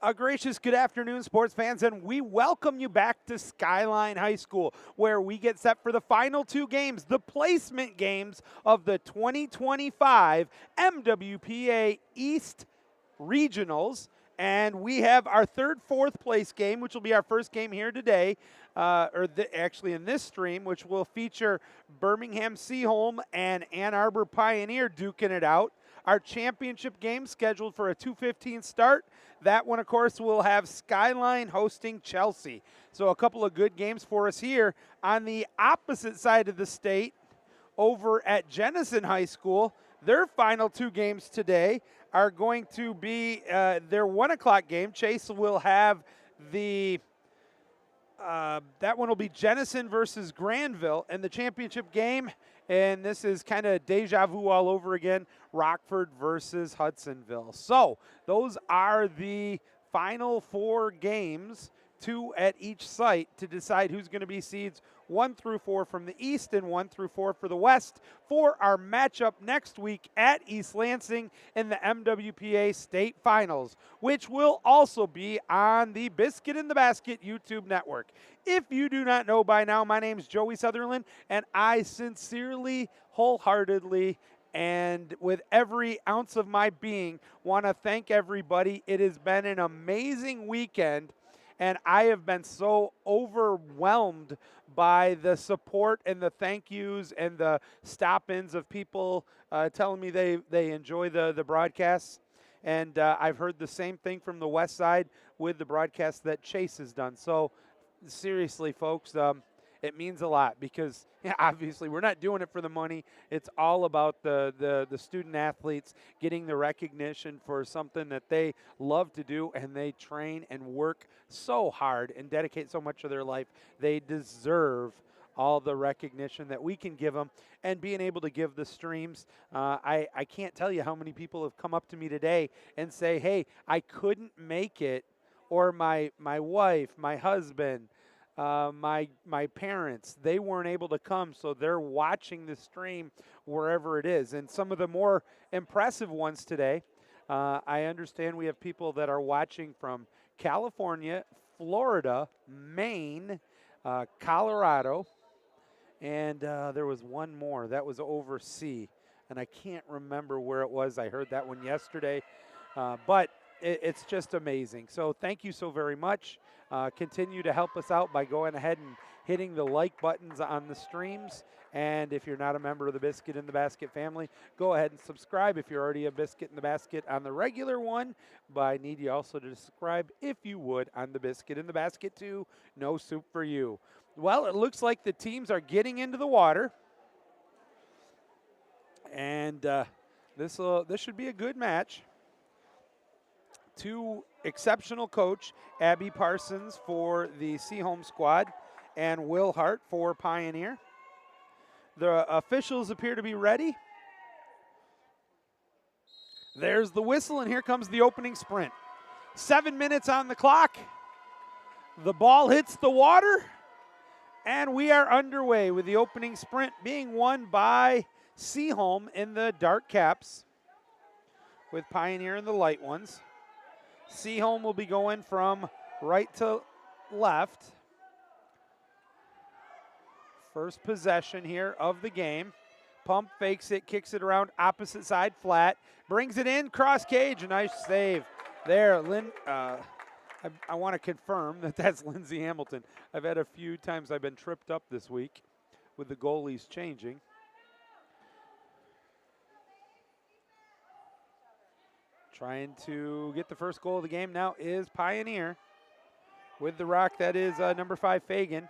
A gracious good afternoon, sports fans, and we welcome you back to Skyline High School, where we get set for the final two games, the placement games of the 2025 MWPA East Regionals. And we have our third, fourth place game, which will be our first game here today, actually in this stream, which will feature Birmingham Seaholm and Ann Arbor Pioneer duking it out. Our championship game scheduled for a 2:15 start. That one, of course, will have Skyline hosting Chelsea. So a couple of good games for us here. On the opposite side of the state, over at Jenison High School, their final two games today are going to be their 1 o'clock game. Chase will have that one will be Jenison versus Granville in the championship game. And this is kind of deja vu all over again, Rockford versus Hudsonville. So those are the final four games, 2 at each site, to decide who's going to be seeds 1 through 4 from the East and 1 through 4 for the West for our matchup next week at East Lansing in the MWPA State Finals, which will also be on the Biscuit in the Basket YouTube network. If you do not know by now, my name is Joey Sutherland, and I sincerely, wholeheartedly, and with every ounce of my being, want to thank everybody. It has been an amazing weekend, and I have been so overwhelmed by the support and the thank yous and the stop-ins of people telling me they enjoy the broadcasts. And I've heard the same thing from the West Side with the broadcast that Chase has done. So seriously, folks, it means a lot because obviously we're not doing it for the money. It's all about the student athletes getting the recognition for something that they love to do, and they train and work so hard and dedicate so much of their life. They deserve all the recognition that we can give them, and being able to give the streams. I can't tell you how many people have come up to me today and say, hey, I couldn't make it, or my wife, my husband, my parents, they weren't able to come, so they're watching the stream wherever it is. And some of the more impressive ones today, I understand we have people that are watching from California, Florida, Maine, Colorado, and there was one more that was overseas, and I can't remember where it was. I heard that one yesterday, but it's just amazing. So thank you so very much. Continue to help us out by going ahead and hitting the like buttons on the streams. And if you're not a member of the Biscuit in the Basket family, go ahead and subscribe if you're already a Biscuit in the Basket on the regular one. But I need you also to subscribe, if you would, on the Biscuit in the Basket too. No soup for you. Well, it looks like the teams are getting into the water. And this should be a good match. Two exceptional coach, Abby Parsons for the Seaholm squad and Will Hart for Pioneer. The officials appear to be ready. There's the whistle, and here comes the opening sprint. 7 minutes on the clock. The ball hits the water, and we are underway with the opening sprint being won by Seaholm in the dark caps, with Pioneer in the light ones. Seaholm will be going from right to left. First possession here of the game. Pump fakes it, kicks it around opposite side flat, brings it in, cross cage, a nice save there. I want to confirm that that's Lindsay Hamilton. I've had a few times I've been tripped up this week with the goalies changing. Trying to get the first goal of the game now is Pioneer. With the rock, that is number 5, Fagan.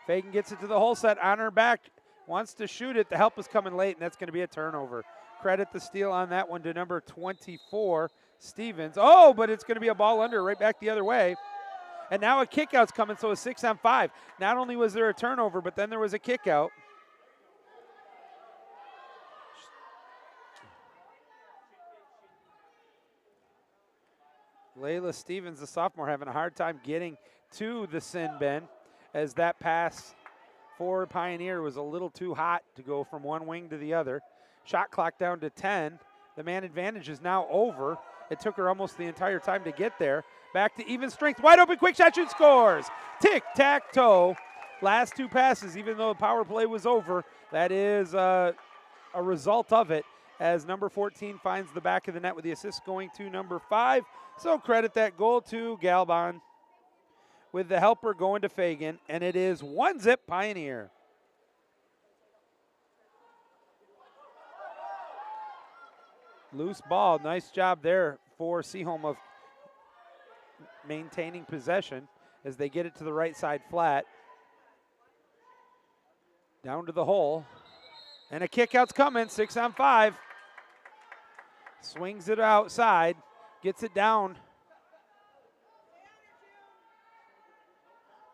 Fagan gets it to the hole set on her back. Wants to shoot it. The help is coming late, and that's going to be a turnover. Credit the steal on that one to number 24, Stevens. Oh, but it's going to be a ball under, right back the other way. And now a kick-out's coming, so a 6-on-5. Not only was there a turnover, but then there was a kick-out. Layla Stevens, the sophomore, having a hard time getting to the sin bin, as that pass for Pioneer was a little too hot to go from one wing to the other. Shot clock down to 10. The man advantage is now over, It took her almost the entire time to get there. Back to even strength. Wide open, quick shot, shoot, scores. Tic-tac-toe. Last two passes, even though the power play was over, that is a result of it, as number 14 finds the back of the net with the assist going to number 5. So credit that goal to Galban, with the helper going to Fagan, and it is 1-0 Pioneer. Loose ball, nice job there for Seaholm of maintaining possession as they get it to the right side flat. Down to the hole, and a kick out's coming, 6-on-5. Swings it outside, gets it down.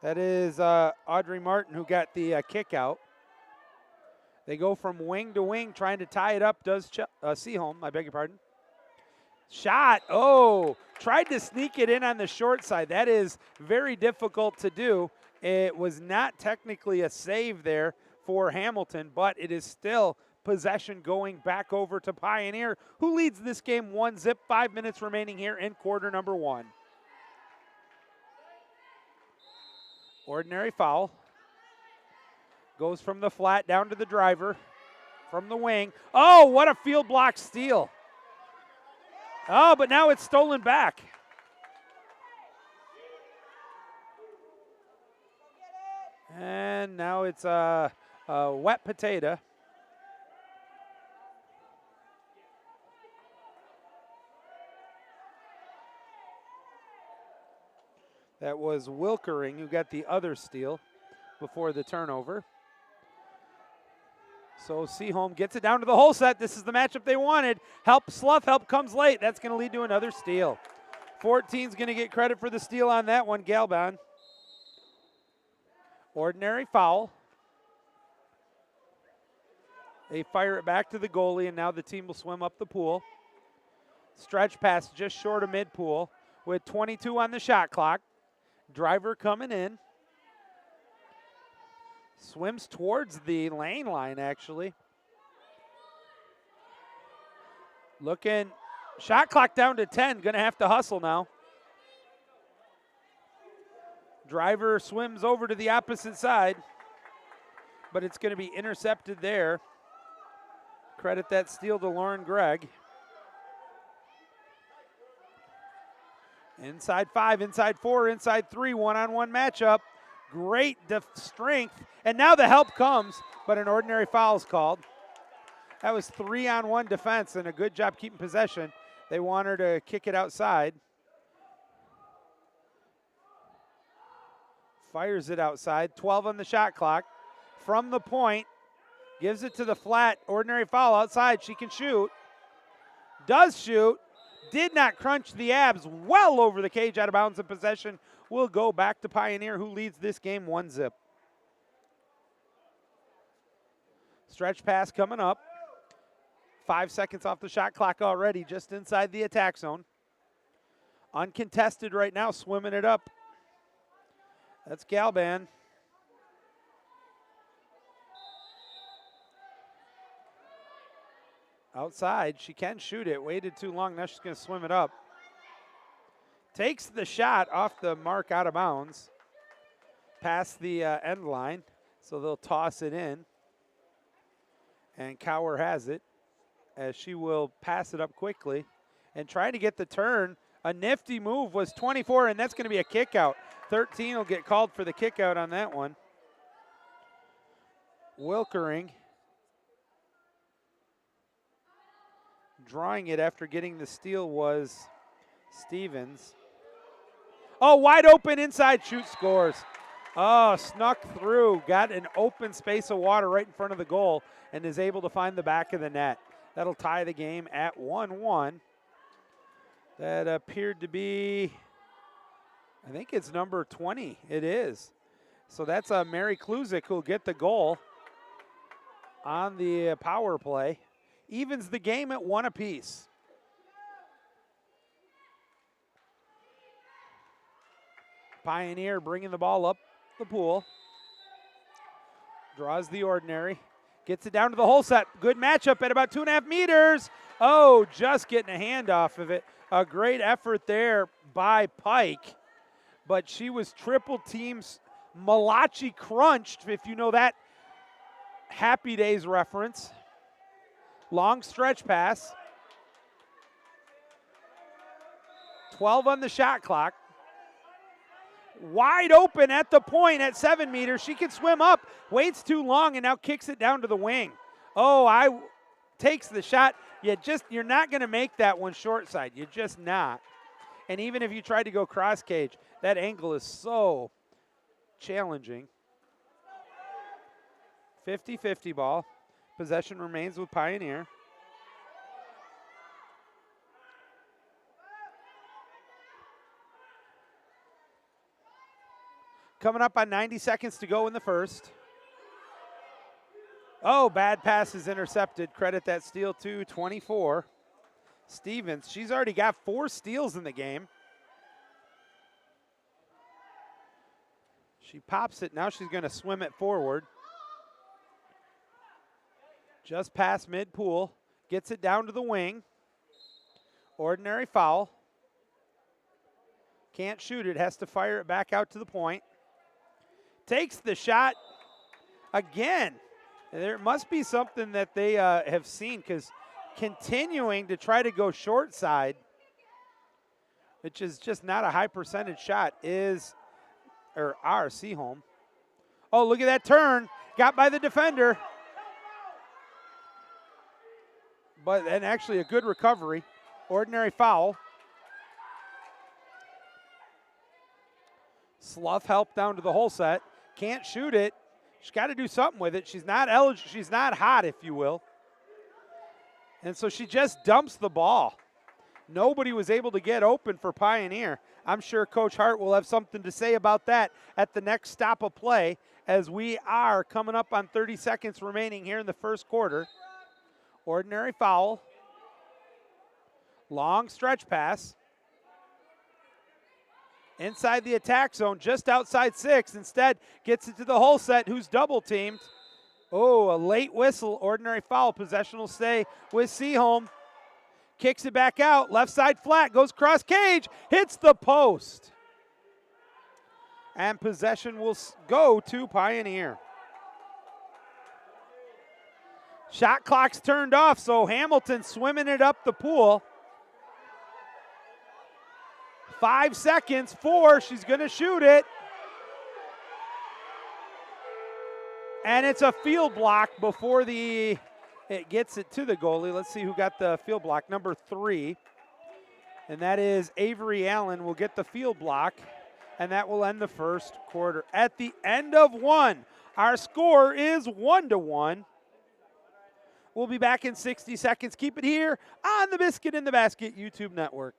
That is Audrey Martin who got the kick out. They go from wing to wing, trying to tie it up, does Seaholm, I beg your pardon. Shot, tried to sneak it in on the short side. That is very difficult to do. It was not technically a save there for Hamilton, but it is still possession going back over to Pioneer, who leads this game 1-0, 5 minutes remaining here in quarter number 1. Ordinary foul. Goes from the flat down to the driver from the wing. Oh, what a field block steal. Oh, but now it's stolen back. And now it's a wet potato. That was Wilkering who got the other steal before the turnover. So Seaholm gets it down to the hole set. This is the matchup they wanted. Slough help comes late. That's going to lead to another steal. 14's going to get credit for the steal on that one, Galban. Ordinary foul. They fire it back to the goalie, and now the team will swim up the pool. Stretch pass just short of mid-pool with 22 on the shot clock. Driver coming in. Swims towards the lane line, actually. Looking, shot clock down to 10, going to have to hustle now. Driver swims over to the opposite side, but it's going to be intercepted there. Credit that steal to Lauren Gregg. Inside 5, inside 4, inside 3, one-on-one matchup. Great strength, and now the help comes, but an ordinary foul is called. That was 3-on-1 defense and a good job keeping possession. They want her to kick it outside. Fires it outside, 12 on the shot clock. From the point, gives it to the flat, ordinary foul outside, she can shoot. Does shoot, did not crunch the abs, well over the cage, out of bounds, in possession will go back to Pioneer, who leads this game 1-0. Stretch pass coming up. 5 seconds off the shot clock already, just inside the attack zone. Uncontested right now, swimming it up. That's Galban. Outside, she can shoot it, waited too long, now she's gonna swim it up. Takes the shot off the mark, out of bounds, past the end line, so they'll toss it in. And Cower has it, as she will pass it up quickly. And trying to get the turn, a nifty move was 24, and that's gonna be a kick out. 13 will get called for the kick out on that one. Wilkering drawing it after getting the steal was Stevens. Oh, wide open inside shoot, scores. Oh, snuck through, got an open space of water right in front of the goal and is able to find the back of the net. That'll tie the game at 1-1. That appeared to be, I think it's number 20. It is. So that's Mary Kluzik who'll get the goal on the power play. Evens the game at 1 apiece. Pioneer bringing the ball up the pool. Draws the ordinary. Gets it down to the hole set. Good matchup at about 2.5 meters. Oh, just getting a hand off of it. A great effort there by Pike. But she was triple teams Malachi crunched, if you know that Happy Days reference. Long stretch pass. 12 on the shot clock. Wide open at the point at 7 meters. She can swim up, waits too long, and now kicks it down to the wing. Oh, takes the shot. You're not going to make that one short side. You're just not. And even if you try to go cross cage, that angle is so challenging. 50-50 ball. Possession remains with Pioneer. Coming up on 90 seconds to go in the first. Oh, bad pass is intercepted. Credit that steal to 24. Stevens, she's already got 4 steals in the game. She pops it. Now she's going to swim it forward. Just past mid-pool. Gets it down to the wing. Ordinary foul. Can't shoot it. Has to fire it back out to the point. Takes the shot again. There must be something that they have seen, because continuing to try to go short side, which is just not a high percentage shot, is our Seaholm. Oh, look at that turn. Got by the defender. And actually a good recovery. Ordinary foul. Slough help down to the hole set. Can't shoot it. She's got to do something with it. She's not eligible. She's not hot, if you will. And so she just dumps the ball. Nobody was able to get open for Pioneer. I'm sure Coach Hart will have something to say about that at the next stop of play, as we are coming up on 30 seconds remaining here in the first quarter. Ordinary foul. Long stretch pass. Inside the attack zone, just outside 6. Instead, gets it to the hole set, who's double teamed. Oh, a late whistle. Ordinary foul. Possession will stay with Seaholm. Kicks it back out. Left side flat. Goes cross cage. Hits the post. And possession will go to Pioneer. Shot clock's turned off, so Hamilton swimming it up the pool. 5 seconds, 4, she's gonna shoot it. And it's a field block before it gets it to the goalie. Let's see who got the field block, number 3. And that is Avery Allen will get the field block, and that will end the first quarter. At the end of 1, our score is 1-1. We'll be back in 60 seconds. Keep it here on the Biscuit in the Basket YouTube network.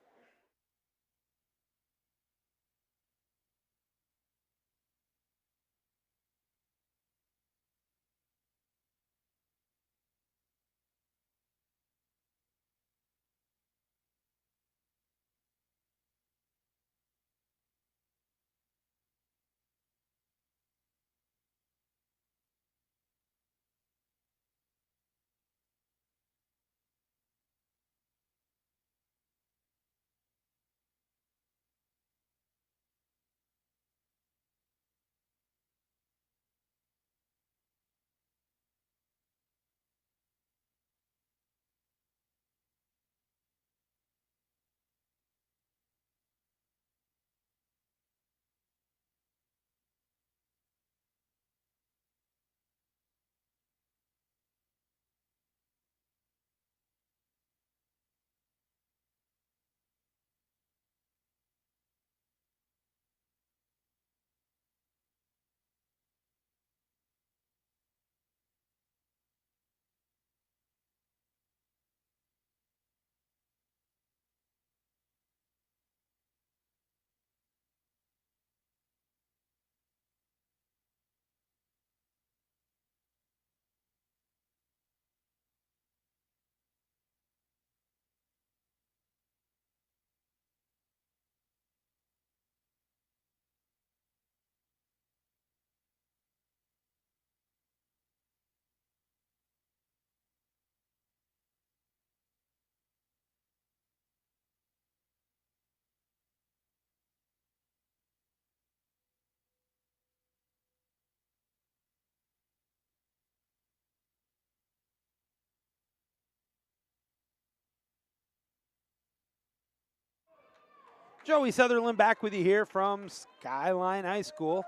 Joey Sutherland back with you here from Skyline High School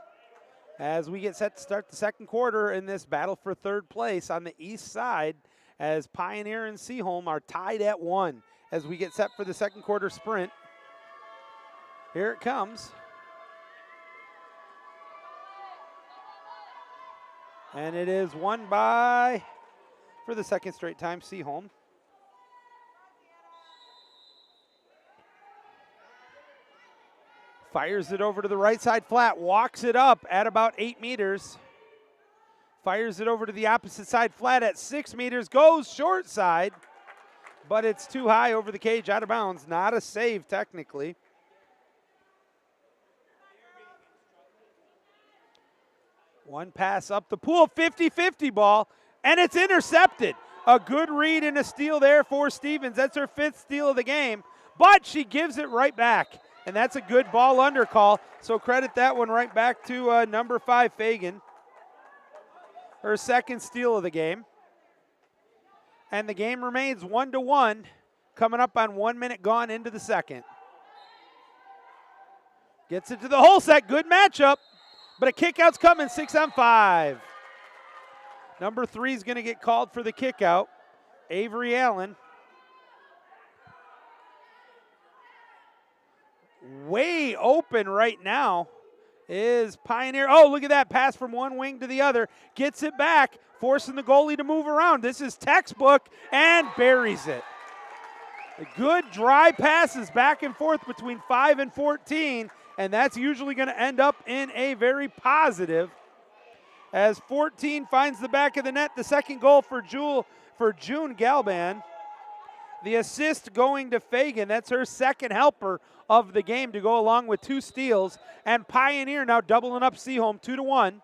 as we get set to start the second quarter in this battle for third place on the east side, as Pioneer and Seaholm are tied at 1 as we get set for the second quarter sprint. Here it comes. And it is won by, for the second straight time, Seaholm. Fires it over to the right side flat, walks it up at about 8 meters. Fires it over to the opposite side flat at 6 meters, goes short side, but it's too high over the cage, out of bounds. Not a save technically. One pass up the pool, 50-50 ball, and it's intercepted. A good read and a steal there for Stevens. That's her 5th steal of the game, but she gives it right back. And that's a good ball under call, so credit that one right back to number 5, Fagan. Her 2nd steal of the game. And the game remains 1-1, coming up on 1 minute gone into the second. Gets it to the hole set, good matchup, but a kick out's coming, 6-on-5. Number 3 is going to get called for the kick out, Avery Allen. Way open right now is Pioneer. Oh, look at that pass from one wing to the other. Gets it back, forcing the goalie to move around. This is textbook, and buries it. Good dry passes back and forth between 5 and 14, and that's usually going to end up in a very positive, as 14 finds the back of the net. The second goal for June Galban. The assist going to Fagan. That's her 2nd helper of the game to go along with 2 steals. And Pioneer now doubling up Seaholm 2-1.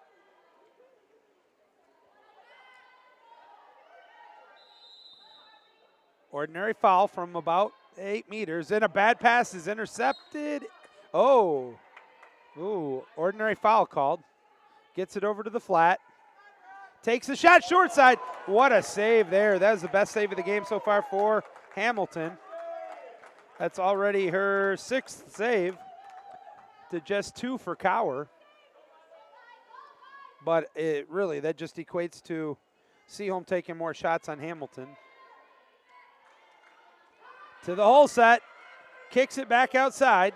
Ordinary foul from about 8 meters. And a bad pass is intercepted. Oh. Ooh, ordinary foul called. Gets it over to the flat. Takes a shot short side. What a save there. That was the best save of the game so far for Hamilton. That's already her 6th save to just 2 for Cower. But it really, that just equates to Seaholm taking more shots on Hamilton. To the hole set, kicks it back outside.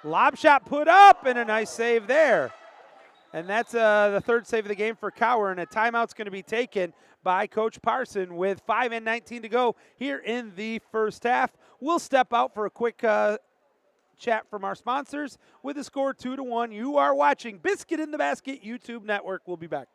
Lob shot put up, and a nice save there. And that's the 3rd save of the game for Cower, and a timeout's going to be taken by Coach Parson with 5:19 to go here in the first half. We'll step out for a quick chat from our sponsors with the score 2-1. You are watching Biscuit in the Basket YouTube Network. We'll be back.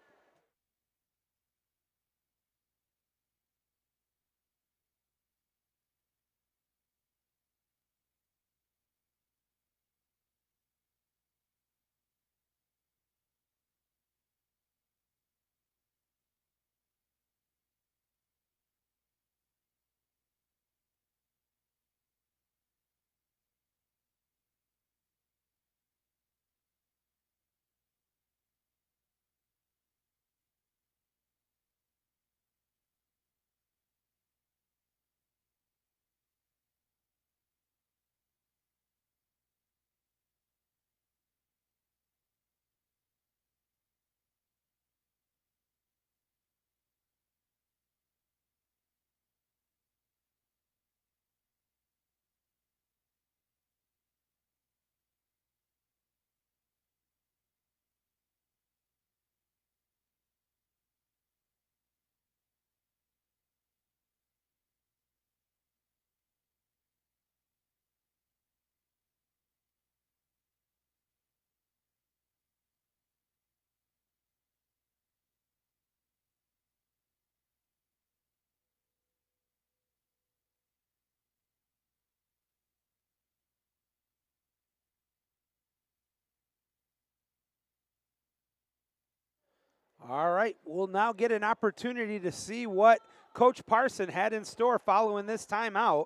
All right, we'll now get an opportunity to see what Coach Parson had in store following this timeout,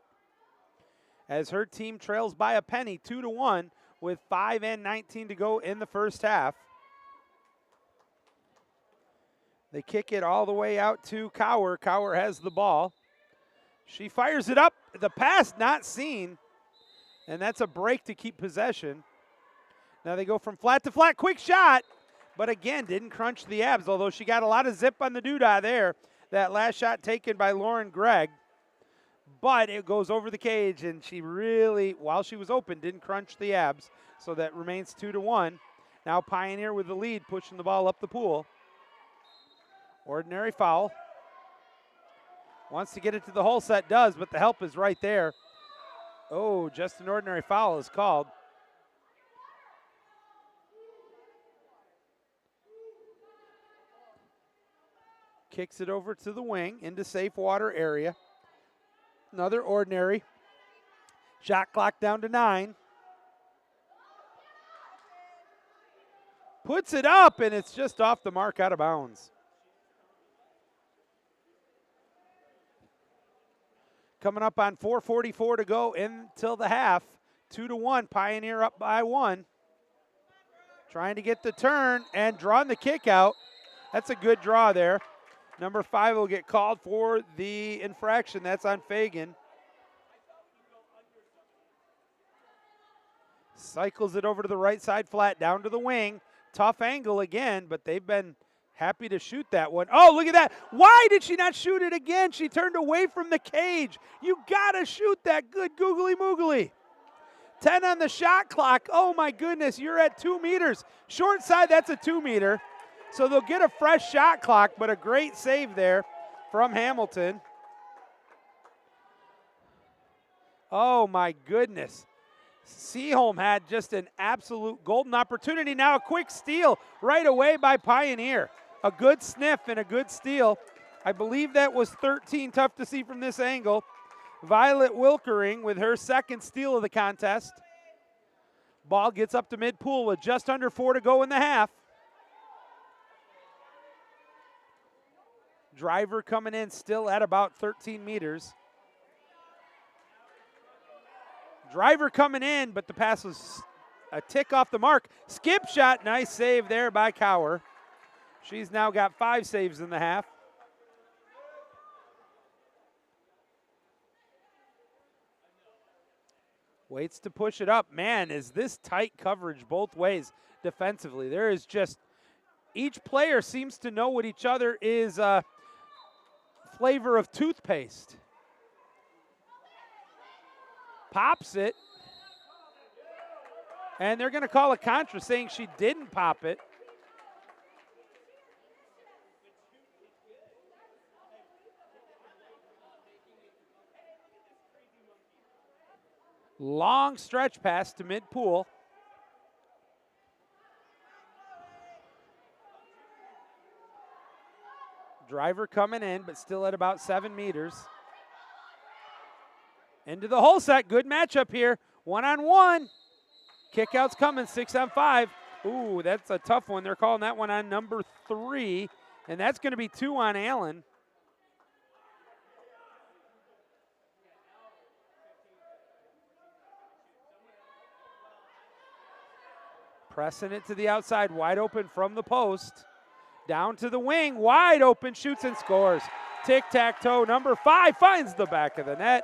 as her team trails by a penny 2-1 with 5:19 to go in the first half. They kick it all the way out to Cower. Cower has the ball. She fires it up. The pass not seen. And that's a break to keep possession. Now they go from flat to flat. Quick shot. But again, didn't crunch the abs, although she got a lot of zip on the doodah there. That last shot taken by Lauren Gregg. But it goes over the cage, and she really, while she was open, didn't crunch the abs. So that remains 2-1. Now Pioneer with the lead, pushing the ball up the pool. Ordinary foul. Wants to get it to the hole set, does, but the help is right there. Oh, just an ordinary foul is called. Kicks it over to the wing into safe water area. Another ordinary. Shot clock down to 9. Puts it up, and it's just off the mark, out of bounds. Coming up on 4:44 to go until the half. 2-1, Pioneer up by 1. Trying to get the turn and drawing the kick out. That's a good draw there. Number 5 will get called for the infraction. That's on Fagan. Cycles it over to the right side flat, down to the wing. Tough angle again, but they've been happy to shoot that one. Oh, look at that. Why did she not shoot it again? She turned away from the cage. You got to shoot that good googly moogly. 10 on the shot clock. Oh, my goodness. You're at 2 meters. Short side, that's a 2 meter. So they'll get a fresh shot clock, but a great save there from Hamilton. Oh, my goodness. Seaholm had just an absolute golden opportunity. Now a quick steal right away by Pioneer. A good sniff and a good steal. I believe that was 13, tough to see from this angle. Violet Wilkering with her second steal of the contest. Ball gets up to mid-pool with just under 4 to go in the half. Driver coming in still at about 13 meters. Driver coming in, but the pass was a tick off the mark. Skip shot, nice save there by Cower. She's now got 5 saves in the half. Waits to push it up. Man, is this tight coverage both ways defensively. There is just, each player seems to know what each other is flavor of toothpaste. Pops it. And they're going to call a contra saying she didn't pop it. Long stretch pass to mid-pool. Driver coming in, but still at about 7 meters. Into the hole set. Good matchup here. 1-on-1. Kickout's coming. 6-on-5. Ooh, that's a tough one. They're calling that one on number 3. And that's going to be 2 on Allen. Pressing it to the outside. Wide open from the post. Down to the wing. Wide open. Shoots and scores. Tic-tac-toe. Number 5 finds the back of the net.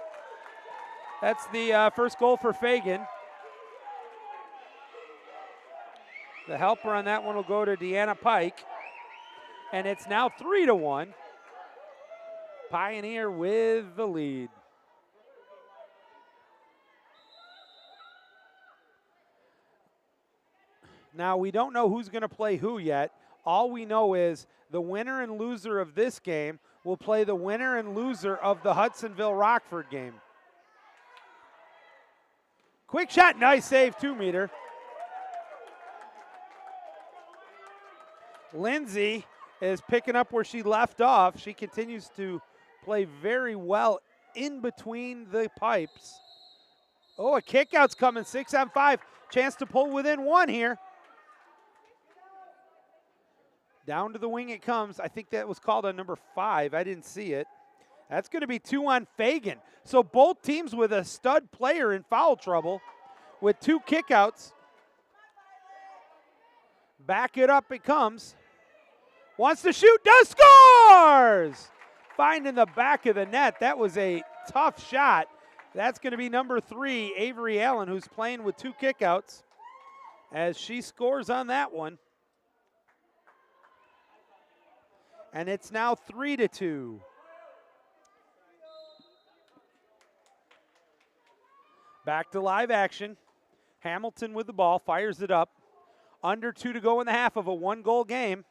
That's the first goal for Fagan. The helper on that one will go to Deanna Pike. And it's now 3-1. Pioneer with the lead. Now, we don't know who's going to play who yet. All we know is the winner and loser of this game will play the winner and loser of the Hudsonville-Rockford game. Quick shot, nice save, 2 meter. Lindsay is picking up where she left off. She continues to play very well in between the pipes. Oh, a kickout's coming, 6-on-5. Chance to pull within 1 here. Down to the wing it comes. I think that was called on number 5. I didn't see it. That's going to be 2 on Fagan. So both teams with a stud player in foul trouble with 2 kickouts. Back it up it comes. Wants to shoot, does, scores! Finding the back of the net. That was a tough shot. That's going to be number 3, Avery Allen, who's playing with 2 kickouts, as she scores on that one. And it's now 3-2. Back to live action. Hamilton with the ball, fires it up. Under 2 to go in the half of a 1-goal game.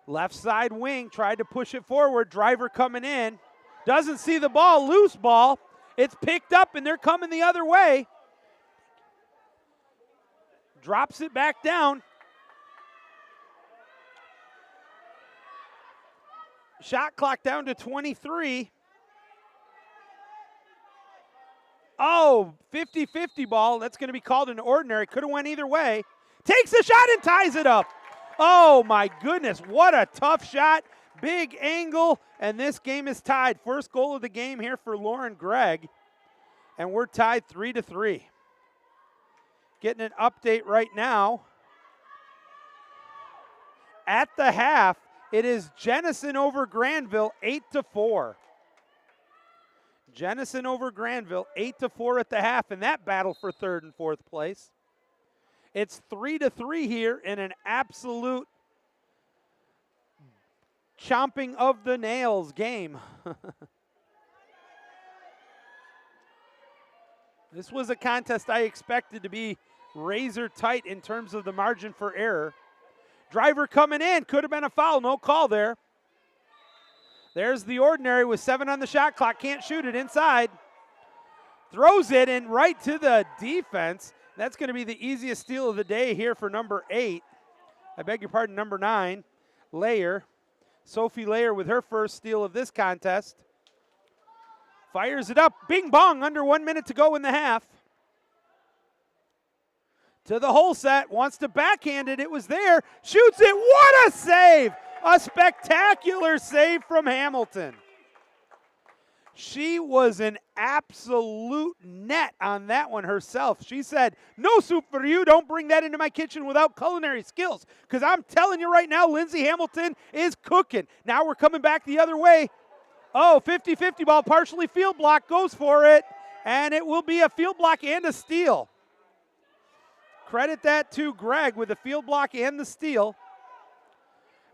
Left side wing, tried to push it forward. Driver coming in. Doesn't see the ball, loose ball. It's picked up and they're coming the other way. Drops it back down. Shot clock down to 23. Oh, 50-50 ball. That's going to be called an ordinary. Could have went either way. Takes the shot and ties it up. Oh, my goodness. What a tough shot. Big angle, and this game is tied. First goal of the game here for Lauren Gregg, and we're tied 3-3. Getting an update right now. At the half, it is Jenison over Granville, 8-4. Jenison over Granville, 8-4 at the half in that battle for 3rd and 4th place. It's 3-3 here in an absolute chomping of the nails game. This was a contest I expected to be razor tight in terms of the margin for error. Driver coming in, could have been a foul, no call there. There's the ordinary with 7 on the shot clock, can't shoot it inside. Throws it in right to the defense. That's going to be the easiest steal of the day here for number 8. I beg your pardon, number 9, Layer. Sophie Layer with her first steal of this contest. Fires it up, bing bong, under 1 minute to go in the half. To the hole set, wants to backhand it, it was there, shoots it, what a save! A spectacular save from Hamilton. She was an absolute net on that one herself. She said, no soup for you, don't bring that into my kitchen without culinary skills. Because I'm telling you right now, Lindsay Hamilton is cooking. Now we're coming back the other way. Oh, 50-50 ball, partially field block, goes for it. And it will be a field block and a steal. Credit that to Greg with the field block and the steal.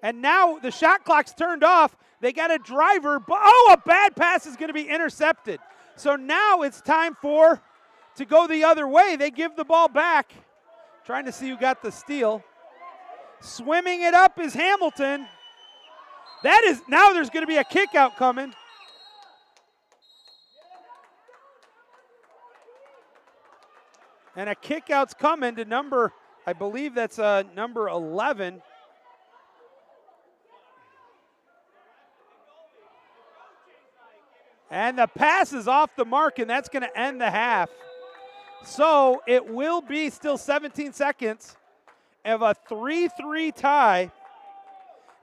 And now the shot clock's turned off. They got a driver. Oh, a bad pass is going to be intercepted. So now it's time to go the other way. They give the ball back. Trying to see who got the steal. Swimming it up is Hamilton. Now there's going to be a kick out coming. And a kick out's coming to number, I believe that's number 11. And the pass is off the mark, and that's going to end the half. So it will be still 17 seconds of a 3-3 tie.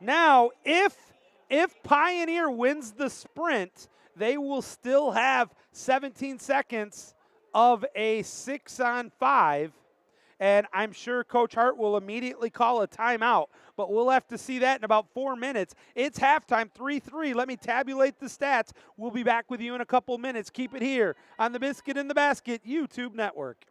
Now, if Pioneer wins the sprint, they will still have 17 seconds of a 6-on-5. And I'm sure Coach Hart will immediately call a timeout. But we'll have to see that in about 4 minutes. It's halftime, 3-3. Let me tabulate the stats. We'll be back with you in a couple minutes. Keep it here on the Biscuit in the Basket YouTube network.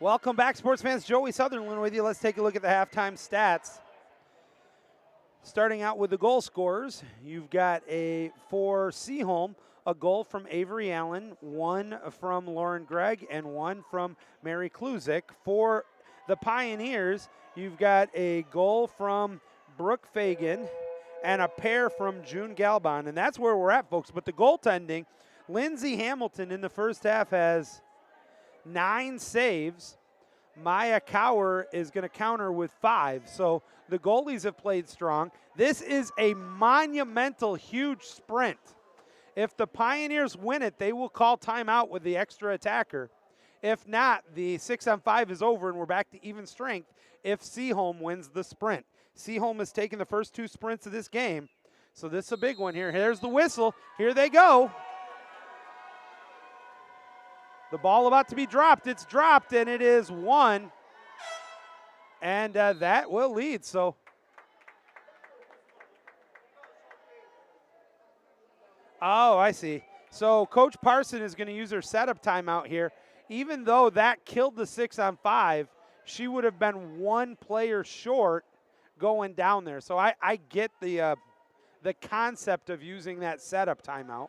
Welcome back, sports fans. Joey Sutherland with you. Let's take a look at the halftime stats. Starting out with the goal scorers, you've got for Seaholm, a goal from Avery Allen, one from Lauren Gregg, and one from Mary Kluzik. For the Pioneers, you've got a goal from Brooke Fagan and a pair from June Galbon. And that's where we're at, folks. But the goaltending, Lindsay Hamilton in the first half has 9 saves. Maya Cower is going to counter with 5. So the goalies have played strong. This is a monumental, huge sprint. If the Pioneers win it, they will call timeout with the extra attacker. If not, the 6-on-5 is over and we're back to even strength if Seaholm wins the sprint. Seaholm has taken the first 2 sprints of this game. So this is a big one here. Here's the whistle. Here they go. The ball about to be dropped. It's dropped, and it is 1. And that will lead. So oh, I see. So Coach Parson is going to use her setup timeout here. Even though that killed the 6-on-5, she would have been 1 player short going down there. So I get the concept of using that setup timeout.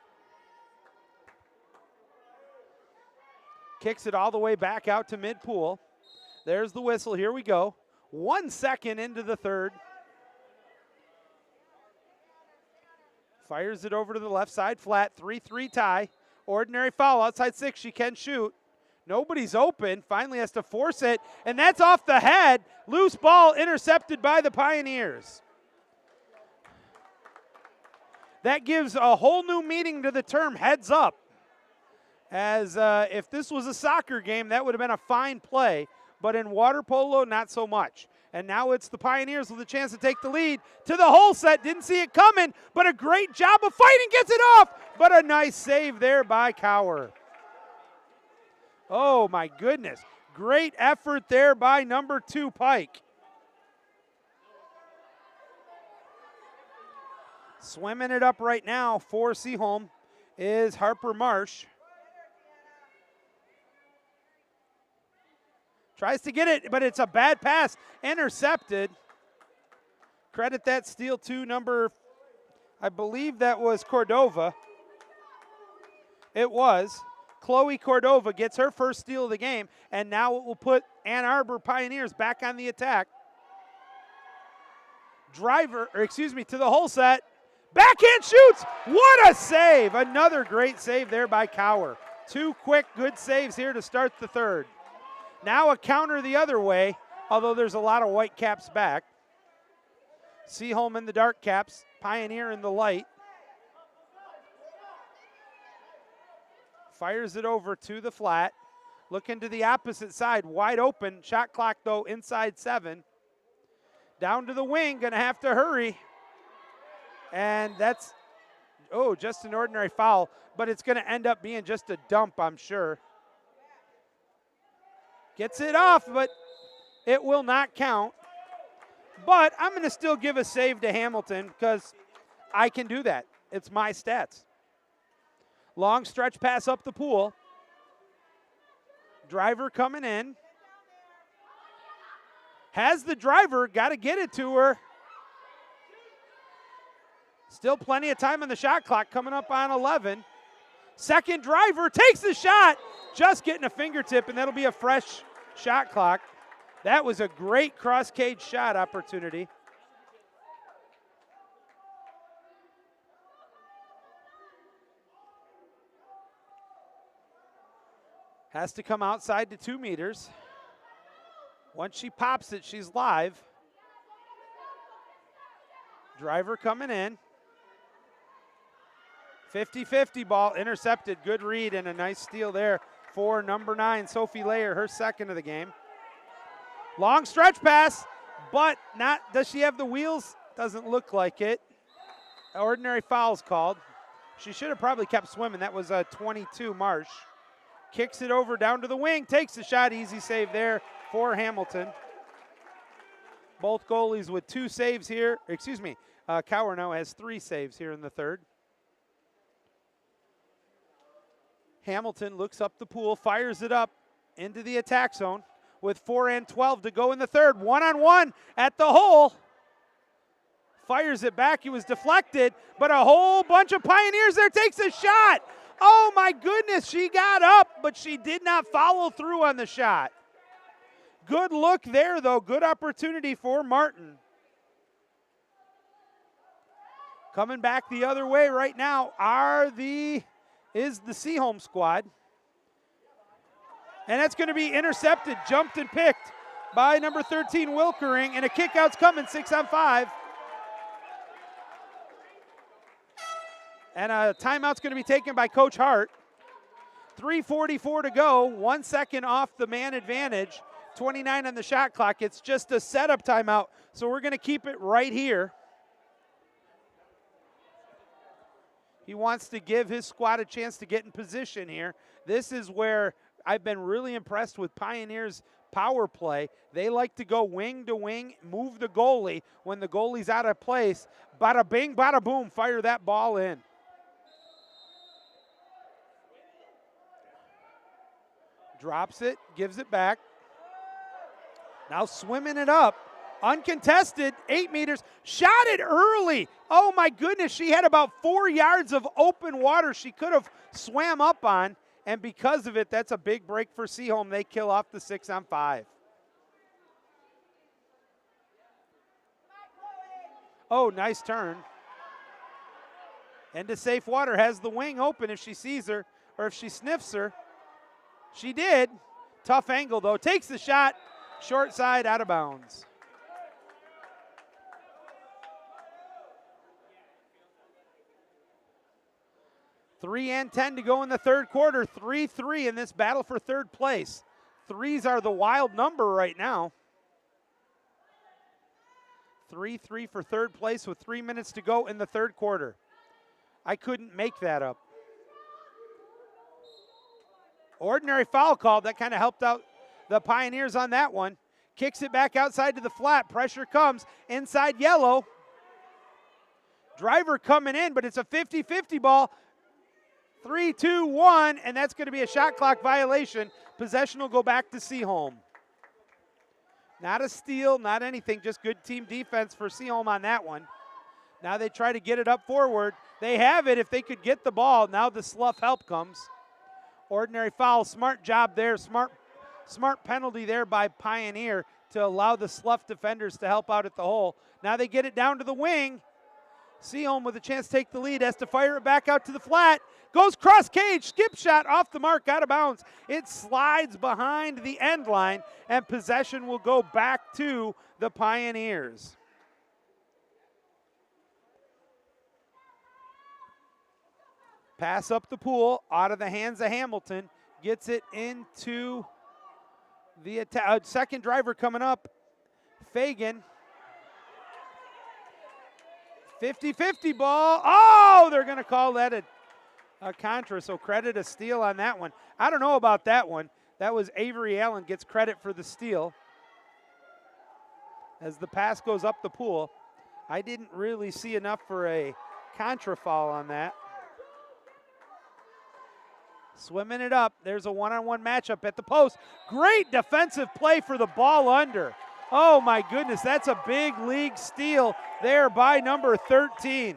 Kicks it all the way back out to mid-pool. There's the whistle. Here we go. 1 second into the third. Fires it over to the left side flat. 3-3 tie. Ordinary foul outside 6. She can shoot. Nobody's open. Finally has to force it. And that's off the head. Loose ball intercepted by the Pioneers. That gives a whole new meaning to the term heads up. As if this was a soccer game, that would have been a fine play. But in water polo, not so much. And now it's the Pioneers with a chance to take the lead to the hole set. Didn't see it coming, but a great job of fighting. Gets it off, but a nice save there by Cower. Oh, my goodness. Great effort there by number 2, Pike. Swimming it up right now for Seaholm is Harper Marsh. Tries to get it, but it's a bad pass. Intercepted. Credit that steal to number, I believe that was Cordova. It was. Chloe Cordova gets her first steal of the game, and now it will put Ann Arbor Pioneers back on the attack. To the hole set. Backhand shoots. What a save. Another great save there by Cower. 2 quick, good saves here to start the third. Now a counter the other way, although there's a lot of white caps back. Seaholm in the dark caps, Pioneer in the light. Fires it over to the flat. Looking to the opposite side, wide open. Shot clock, though, inside 7. Down to the wing, going to have to hurry. And that's, just an ordinary foul, but it's going to end up being just a dump, I'm sure. Gets it off, but it will not count. But I'm going to still give a save to Hamilton because I can do that. It's my stats. Long stretch pass up the pool. Driver coming in. Has the driver, got to get it to her. Still plenty of time on the shot clock, coming up on 11. Second driver takes the shot. Just getting a fingertip, and that'll be a fresh shot clock. That was a great cross cage shot opportunity. Has to come outside to 2 meters. Once she pops it, she's live. Driver coming in. 50-50 ball intercepted. Good read and a nice steal there for number 9, Sophie Layer, her second of the game. Long stretch pass, but not, does she have the wheels? Doesn't look like it. Ordinary foul's called. She should have probably kept swimming. That was a 22, Marsh. Kicks it over down to the wing, takes the shot, easy save there for Hamilton. Both goalies with 2 saves here. Cower now has 3 saves here in the third. Hamilton looks up the pool, fires it up into the attack zone. with 4:12 to go in the third. One-on-one at the hole. Fires it back. He was deflected, but a whole bunch of Pioneers there. Takes a shot. Oh, my goodness. She got up, but she did not follow through on the shot. Good look there, though. Good opportunity for Martin. Coming back the other way right now is the Seaholm squad. And that's going to be intercepted, jumped and picked by number 13, Wilkering, and a kick-out's coming, 6-on-5. And a timeout's going to be taken by Coach Hart. 3:44 to go, 1 second off the man advantage, 29 on the shot clock. It's just a setup timeout, so we're going to keep it right here. He wants to give his squad a chance to get in position here. This is where I've been really impressed with Pioneers' power play. They like to go wing to wing, move the goalie. When the goalie's out of place, bada bing, bada boom, fire that ball in. Drops it, gives it back. Now swimming it up. Uncontested, 8 meters. Shot it early. Oh, my goodness. She had about 4 yards of open water she could have swam up on. And because of it, that's a big break for Seaholm. They kill off the 6-on-5. Oh, nice turn. Into safe water. Has the wing open if she sees her or if she sniffs her. She did. Tough angle, though. Takes the shot. Short side, out of bounds. $3:10 to go in the third quarter. 3-3 in this battle for third place. Threes are the wild number right now. 3-3 for third place with 3 minutes to go in the third quarter. I couldn't make that up. Ordinary foul call. That kind of helped out the Pioneers on that one. Kicks it back outside to the flat. Pressure comes inside yellow. Driver coming in, but it's a 50-50 ball. 3, 2, 1, and that's going to be a shot clock violation. Possession will go back to Seaholm. Not a steal, not anything, just good team defense for Seaholm on that one. Now they try to get it up forward. They have it if they could get the ball. Now the slough help comes. Ordinary foul, smart job there, smart penalty there by Pioneer to allow the slough defenders to help out at the hole. Now they get it down to the wing. Seaholm with a chance to take the lead, has to fire it back out to the flat. Goes cross cage, skip shot off the mark, out of bounds. It slides behind the end line, and possession will go back to the Pioneers. Pass up the pool, out of the hands of Hamilton. Gets it into the second driver coming up, Fagan. 50-50 ball. Oh, they're going to call that a contra, so credit a steal on that one. I don't know about that one. That was Avery Allen gets credit for the steal. As the pass goes up the pool, I didn't really see enough for a contra foul on that. Swimming it up. There's a one-on-one matchup at the post. Great defensive play for the ball under. Oh, my goodness, that's a big league steal there by number 13.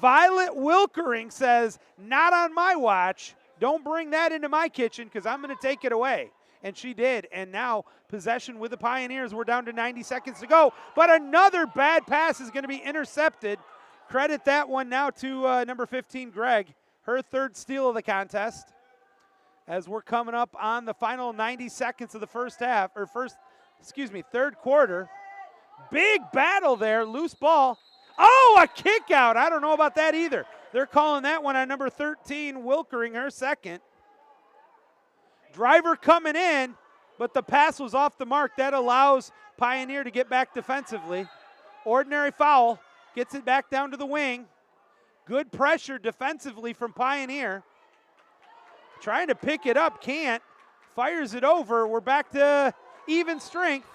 Violet Wilkering says, not on my watch. Don't bring that into my kitchen because I'm going to take it away. And she did. And now possession with the Pioneers. We're down to 90 seconds to go. But another bad pass is going to be intercepted. Credit that one now to number 15, Greg. Her third steal of the contest. As we're coming up on the final 90 seconds of the third quarter. Big battle there, loose ball. Oh, a kick out. I don't know about that either. They're calling that one on number 13, Wilkering, her second. Driver coming in, but the pass was off the mark. That allows Pioneer to get back defensively. Ordinary foul, gets it back down to the wing. Good pressure defensively from Pioneer. Trying to pick it up, can't. Fires it over. We're back to even strength.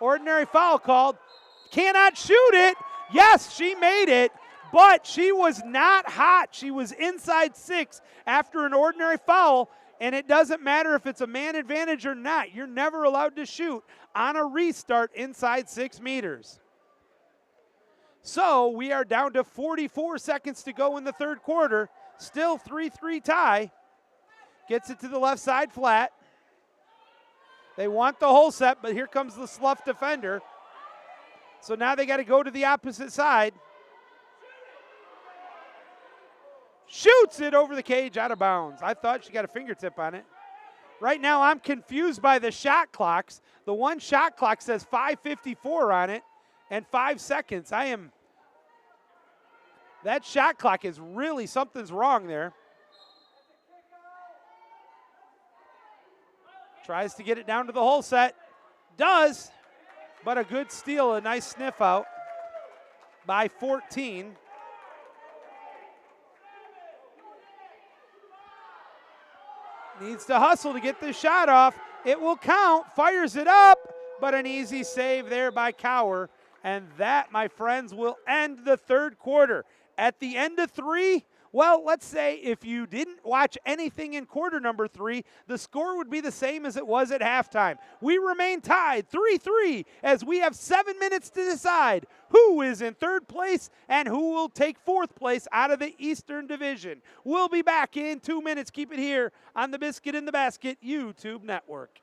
Ordinary foul called. Cannot shoot it. Yes, she made it, but she was not hot. She was inside 6 after an ordinary foul. And it doesn't matter if it's a man advantage or not. You're never allowed to shoot on a restart inside 6 meters. So we are down to 44 seconds to go in the third quarter. Still 3-3 tie. Gets it to the left side flat. They want the whole set, but here comes the slough defender. So now they got to go to the opposite side. Shoots it over the cage, out of bounds. I thought she got a fingertip on it. Right now I'm confused by the shot clocks. The one shot clock says 5:54 on it and 5 seconds. That shot clock is really, something's wrong there. Tries to get it down to the whole set. Does, but a good steal, a nice sniff out by 14. Needs to hustle to get this shot off. It will count, fires it up, but an easy save there by Cower. And that, my friends, will end the third quarter. At the end of 3, well, let's say if you didn't watch anything in quarter number 3, the score would be the same as it was at halftime. We remain tied 3-3 as we have 7 minutes to decide who is in third place and who will take fourth place out of the Eastern Division. We'll be back in 2 minutes. Keep it here on the Biscuit in the Basket YouTube network.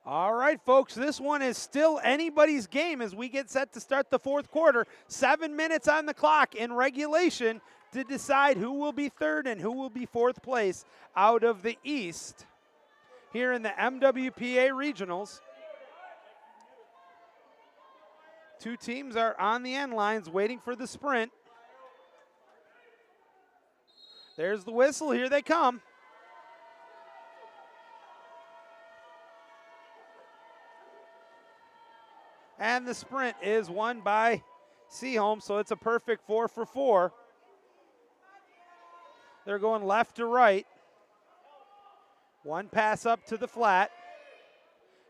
All right, folks, this one is still anybody's game as we get set to start the fourth quarter. 7 minutes on the clock in regulation to decide who will be third and who will be fourth place out of the East here in the MWPA Regionals. Two teams are on the end lines waiting for the sprint. There's the whistle. Here they come. And the sprint is won by Seaholm, so it's a perfect 4 for 4. They're going left to right. One pass up to the flat.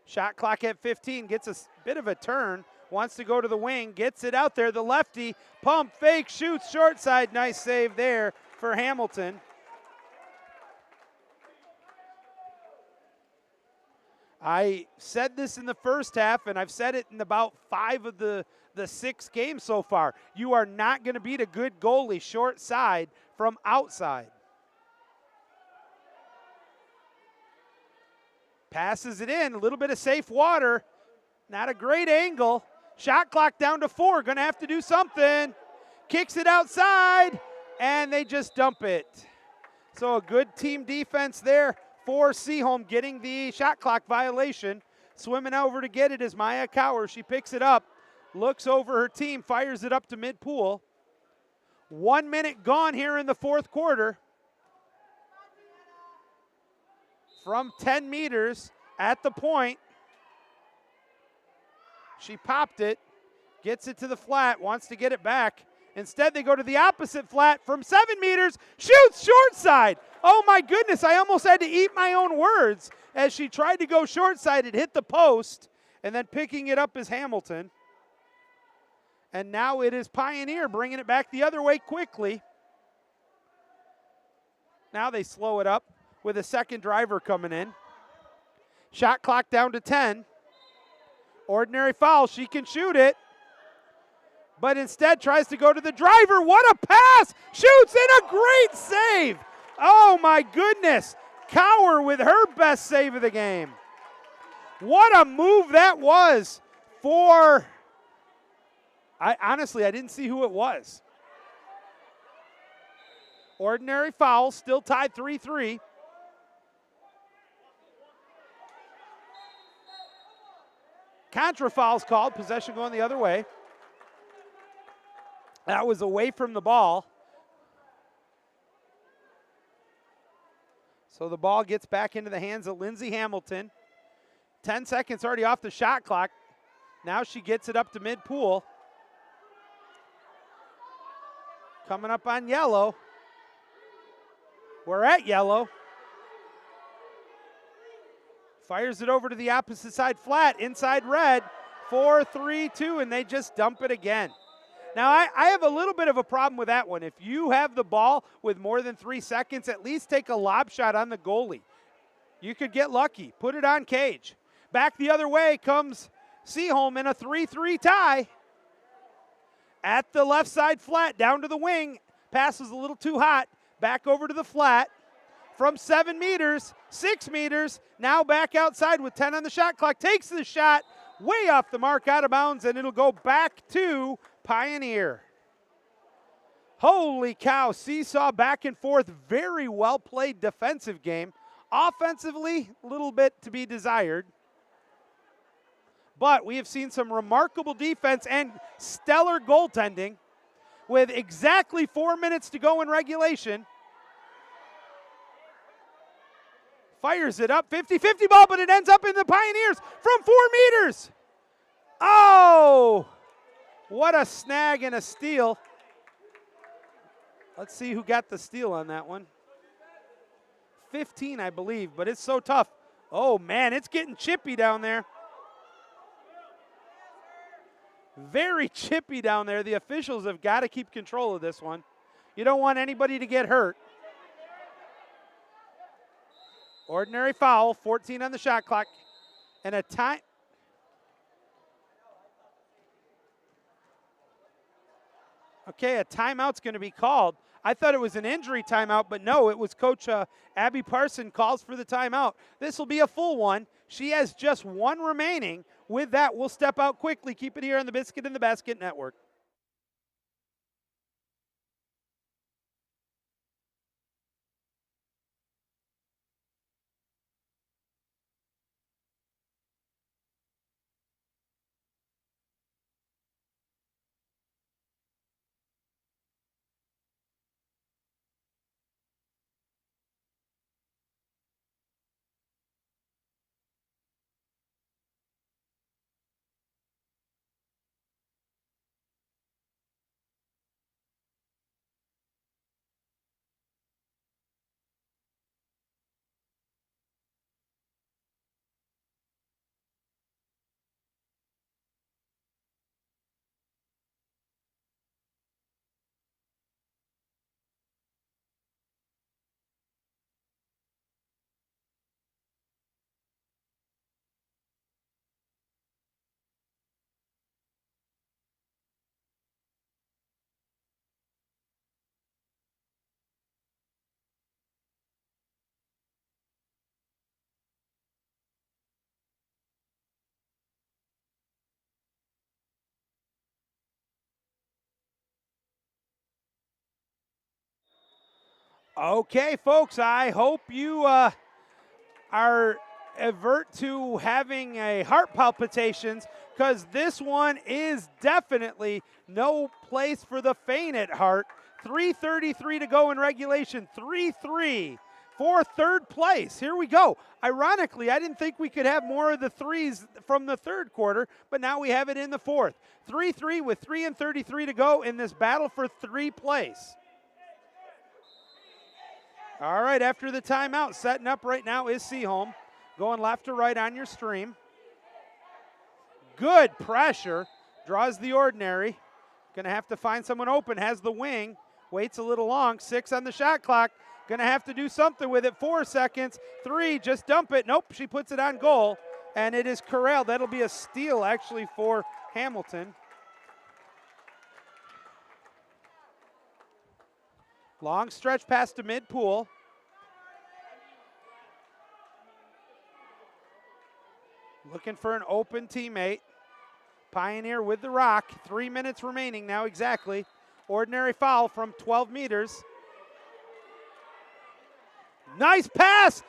Shot clock at 15, gets a bit of a turn. Wants to go to the wing, gets it out there. The lefty, pump, fake, shoots, short side. Nice save there for Hamilton. I said this in the first half, and I've said it in about 5 of the 6 games so far. You are not going to beat a good goalie short side from outside. Passes it in, a little bit of safe water. Not a great angle. Shot clock down to 4, going to have to do something. Kicks it outside, and they just dump it. So a good team defense there for Seaholm, getting the shot clock violation. Swimming over to get it is Maya Cower. She picks it up, looks over her team, fires it up to mid-pool. 1 minute gone here in the fourth quarter. From 10 meters at the point. She popped it, gets it to the flat, wants to get it back. Instead, they go to the opposite flat from 7 meters, shoots short side. Oh my goodness, I almost had to eat my own words as she tried to go short side. It hit the post, and then picking it up is Hamilton. And now it is Pioneer bringing it back the other way quickly. Now they slow it up with a second driver coming in. Shot clock down to 10. Ordinary foul, she can shoot it. But instead tries to go to the driver. What a pass! Shoots in, a great save! Oh my goodness! Cower with her best save of the game. What a move that was for, honestly, I didn't see who it was. Ordinary foul, still tied 3-3. Contra foul's called, possession going the other way. That was away from the ball. So the ball gets back into the hands of Lindsay Hamilton. 10 seconds already off the shot clock. Now she gets it up to mid-pool. Coming up on yellow. We're at yellow. Fires it over to the opposite side flat, inside red. 4-3-2, and they just dump it again. Now, I have a little bit of a problem with that one. If you have the ball with more than 3 seconds, at least take a lob shot on the goalie. You could get lucky. Put it on cage. Back the other way comes Seaholm in a 3-3 tie. At the left side flat, down to the wing. Pass was a little too hot. Back over to the flat. From 7 meters, 6 meters, now back outside with 10 on the shot clock. Takes the shot way off the mark, out of bounds, and it'll go back to Pioneer. Holy cow, seesaw back and forth, very well played defensive game. Offensively, a little bit to be desired. But we have seen some remarkable defense and stellar goaltending with exactly 4 minutes to go in regulation. Fires it up, 50-50 ball, but it ends up in the Pioneers from 4 meters. Oh, what a snag and a steal. Let's see who got the steal on that one. 15, I believe, but it's so tough. Oh, man, it's getting chippy down there. Very chippy down there. The officials have got to keep control of this one. You don't want anybody to get hurt. Ordinary foul, 14 on the shot clock, and a time. Okay, a timeout's going to be called. I thought it was an injury timeout, but no, it was Coach Abby Parson calls for the timeout. This will be a full one. She has just one remaining. With that, we'll step out quickly. Keep it here on the Biscuit in the Basket Network. Okay, folks, I hope you are avert to having a heart palpitations, because this one is definitely no place for the faint at heart. 3:33 to go in regulation. 3-3 for third place. Here we go. Ironically, I didn't think we could have more of the threes from the third quarter, but now we have it in the fourth. 3-3 with 3:33 to go in this battle for third place. All right, after the timeout, setting up right now is Seaholm. Going left to right on your stream. Good pressure. Draws the ordinary. Going to have to find someone open. Has the wing. Waits a little long. 6 on the shot clock. Going to have to do something with it. 4 seconds. 3. Just dump it. Nope. She puts it on goal. And it is corralled. That'll be a steal, actually, for Hamilton. Long stretch past to mid-pool. Looking for an open teammate. Pioneer with the rock. 3 minutes remaining now exactly. Ordinary foul from 12 meters. Nice pass.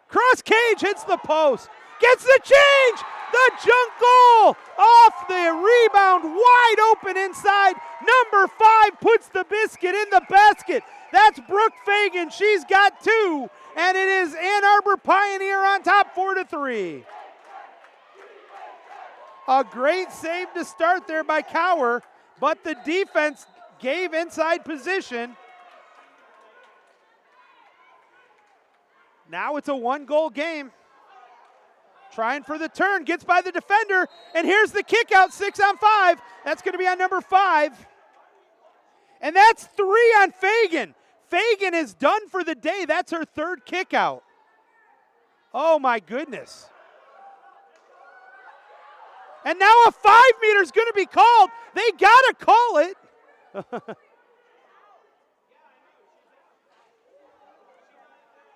Cross cage hits the post. Gets the change. The junk goal. Off the rebound. Wide open inside. Number 5 puts the biscuit in the basket. That's Brooke Fagan. She's got 2. And it is Ann Arbor Pioneer on top 4-3. A great save to start there by Cower, but the defense gave inside position. Now it's a 1-goal game. Trying for the turn, gets by the defender, and here's the kick out, 6 on 5. That's going to be on number 5. And that's 3 on Fagan. Fagan is done for the day. That's her 3rd kick out. Oh my goodness. And now a 5-meter is going to be called. They got to call it.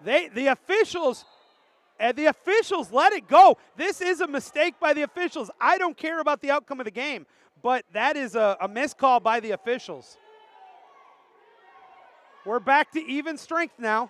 The officials let it go. This is a mistake by the officials. I don't care about the outcome of the game, but that is a miscall by the officials. We're back to even strength now.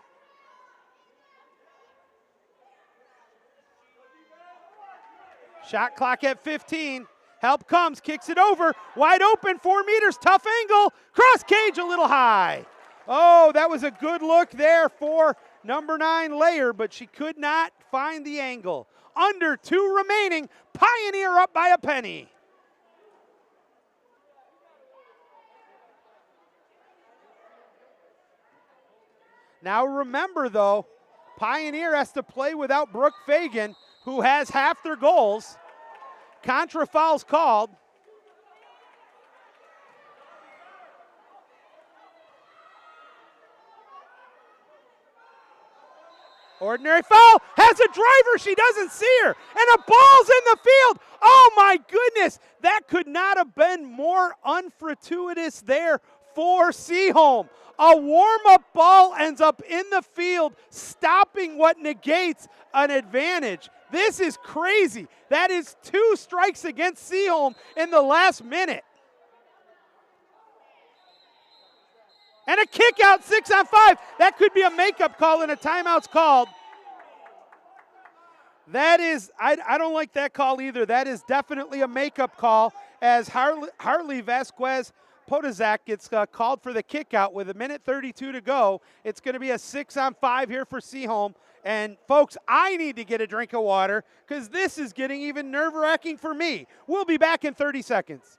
Shot clock at 15. Help comes, kicks it over. Wide open, 4 meters, tough angle. Cross cage a little high. Oh, that was a good look there for number 9, Layer, but she could not find the angle. Under 2 remaining. Pioneer up by a penny. Now remember, though, Pioneer has to play without Brooke Fagan, who has half their goals. Contra foul's called. Ordinary foul, has a driver, she doesn't see her, and a ball's in the field. Oh my goodness, that could not have been more unfortuitous there for Seaholm. A warm-up ball ends up in the field, stopping what negates an advantage. This is crazy. That is 2 strikes against Seaholm in the last minute. And a kick out, 6 on 5. That could be a makeup call and a timeout's called. That is, I don't like that call either. That is definitely a makeup call as Harley Vasquez Podizak gets called for the kick out with 1:32 to go. It's going to be a 6 on 5 here for Seaholm. And folks, I need to get a drink of water because this is getting even nerve-wracking for me. We'll be back in 30 seconds.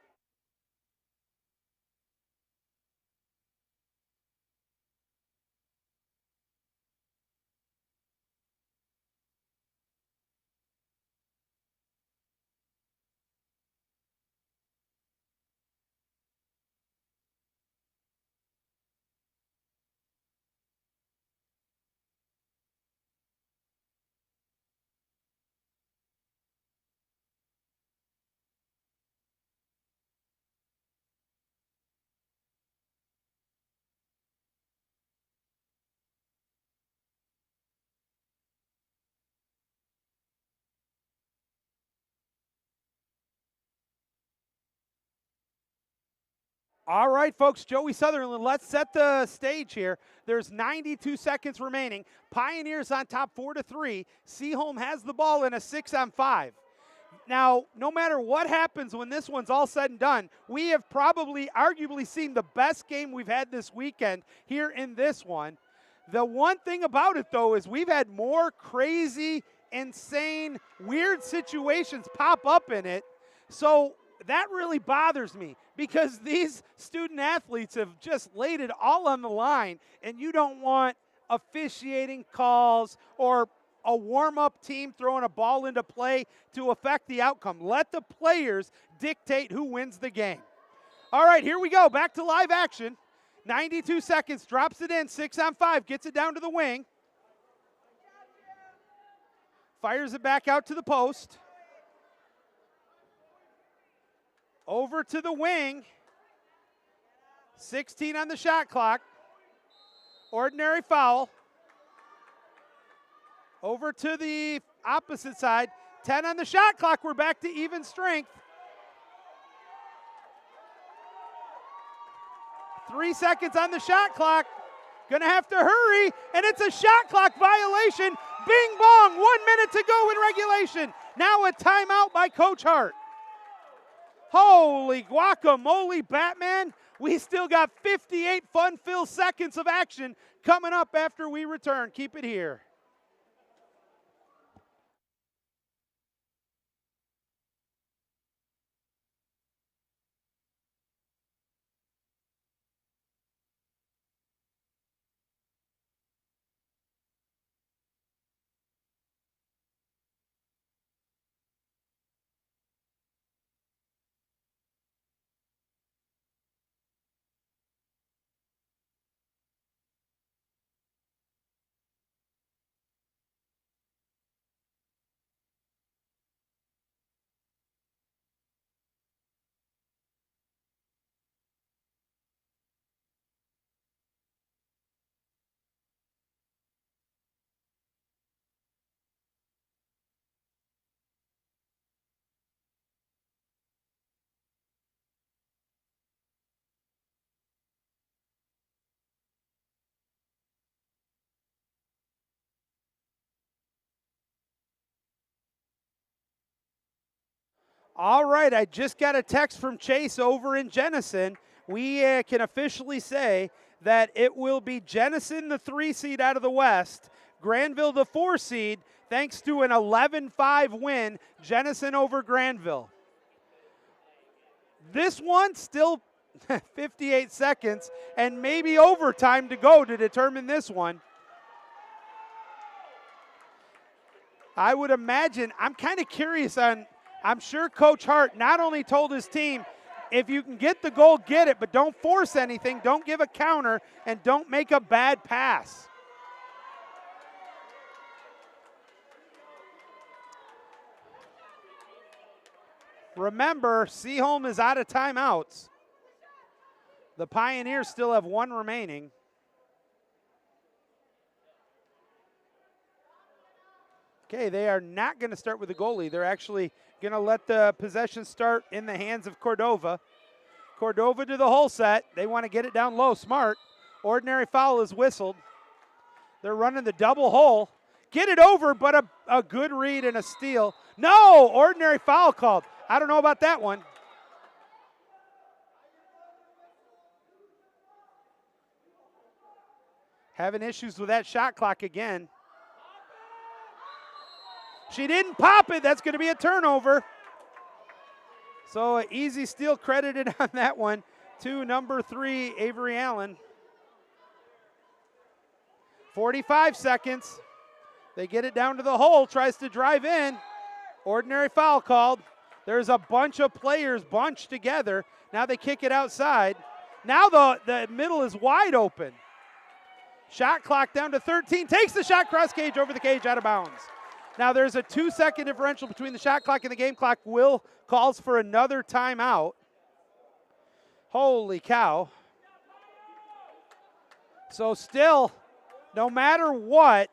All right, folks, Joey Sutherland, let's set the stage here. There's 92 seconds remaining. Pioneers on top 4-3. Seaholm has the ball in a 6 on 5. Now, no matter what happens when this one's all said and done, we have probably arguably seen the best game we've had this weekend here in this one. The one thing about it, though, is we've had more crazy, insane, weird situations pop up in it. So that really bothers me because these student athletes have just laid it all on the line, and you don't want officiating calls or a warm-up team throwing a ball into play to affect the outcome. Let the players dictate who wins the game. All right, here we go. Back to live action. 92 seconds, drops it in, 6-on-5, gets it down to the wing. Fires it back out to the post. Over to the wing. 16 on the shot clock. Ordinary foul. Over to the opposite side. 10 on the shot clock. We're back to even strength. 3 seconds on the shot clock. Gonna have to hurry, and it's a shot clock violation. Bing bong, 1 minute to go in regulation. Now a timeout by Coach Hart. Holy guacamole, Batman. We still got 58 fun-filled seconds of action coming up after we return. Keep it here. All right, I just got a text from Chase over in Jenison. We can officially say that it will be Jenison, the 3 seed out of the West, Granville, the 4 seed, thanks to an 11-5 win, Jenison over Granville. This one still 58 seconds and maybe overtime to go to determine this one. I would imagine, I'm kind of curious on, I'm sure Coach Hart not only told his team, if you can get the goal, get it, but don't force anything, don't give a counter, and don't make a bad pass. Remember, Seaholm is out of timeouts. The Pioneers still have 1 remaining. Okay, they are not going to start with the goalie. They're actually going to let the possession start in the hands of Cordova. Cordova to the hole set. They want to get it down low. Smart. Ordinary foul is whistled. They're running the double hole. Get it over, but a good read and a steal. No, ordinary foul called. I don't know about that one. Having issues with that shot clock again. She didn't pop it. That's going to be a turnover. So an easy steal credited on that one to number 3, Avery Allen. 45 seconds. They get it down to the hole, tries to drive in. Ordinary foul called. There's a bunch of players bunched together. Now they kick it outside. Now the middle is wide open. Shot clock down to 13. Takes the shot, cross cage, over the cage, out of bounds. Now there's a 2-second differential between the shot clock and the game clock. Will calls for another timeout. Holy cow. So still, no matter what,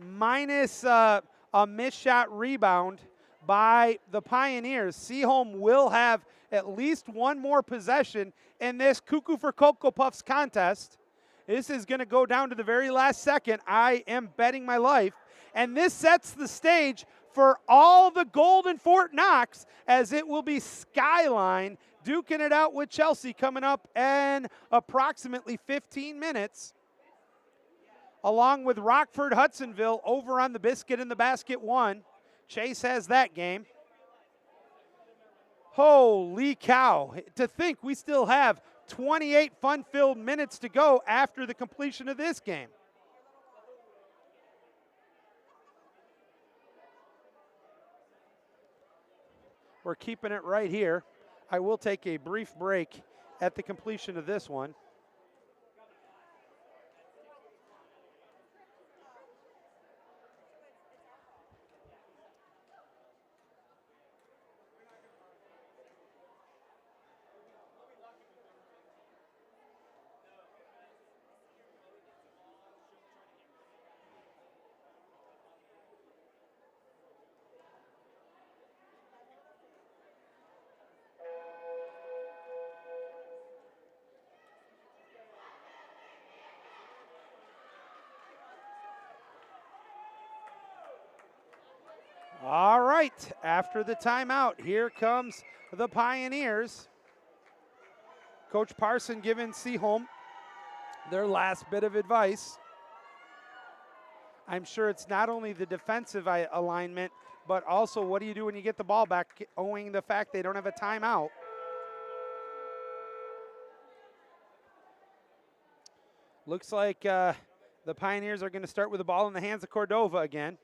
minus a missed shot rebound by the Pioneers, Seaholm will have at least 1 more possession in this Cuckoo for Cocoa Puffs contest. This is going to go down to the very last second. I am betting my life. And this sets the stage for all the gold in Fort Knox, as it will be Skyline duking it out with Chelsea coming up in approximately 15 minutes, along with Rockford Hudsonville over on the Biscuit in the Basket 1. Chase has that game. Holy cow. To think we still have 28 fun-filled minutes to go after the completion of this game. We're keeping it right here. I will take a brief break at the completion of this one. All right, after the timeout, here comes the Pioneers. Coach Parson giving Seaholm their last bit of advice. I'm sure it's not only the defensive alignment, but also what do you do when you get the ball back, owing the fact they don't have a timeout. Looks like the Pioneers are going to start with the ball in the hands of Cordova again.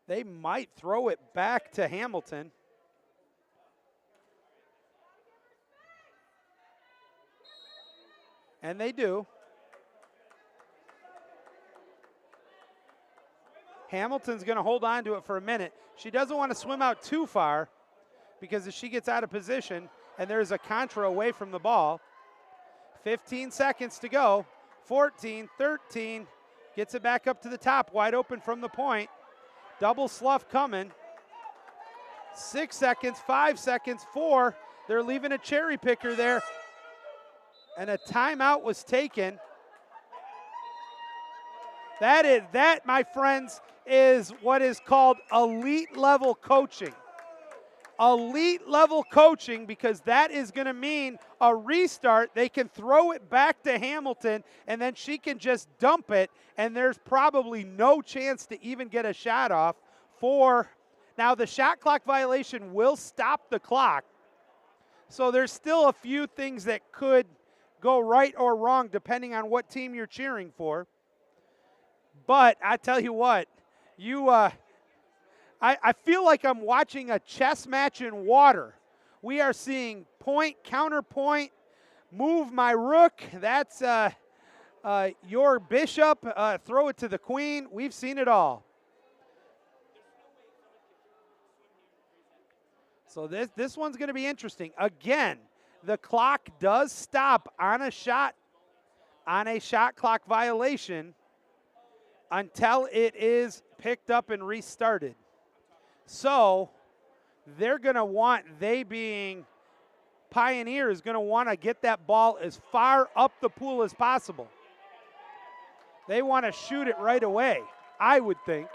They might throw it back to Hamilton. And they do. Hamilton's going to hold on to it for a minute. She doesn't want to swim out too far because if she gets out of position and there's a contra away from the ball, 15 seconds to go, 14, 13, gets it back up to the top, wide open from the point. Double slough coming. 6 seconds, 5 seconds, 4. They're leaving a cherry picker there. And a timeout was taken. That, my friends, is what is called elite level coaching. Elite level coaching, because that is going to mean a restart. They can throw it back to Hamilton, and then she can just dump it, and there's probably no chance to even get a shot off for. Now, the shot clock violation will stop the clock, so there's still a few things that could go right or wrong depending on what team you're cheering for. But I tell you what, I feel like I'm watching a chess match in water. We are seeing point, counterpoint, move my rook. That's your bishop, throw it to the queen. We've seen it all. So this one's going to be interesting. Again, the clock does stop on a shot clock violation until it is picked up and restarted. So they're going to want, they being Pioneer, is going to want to get that ball as far up the pool as possible. They want to shoot it right away, I would think.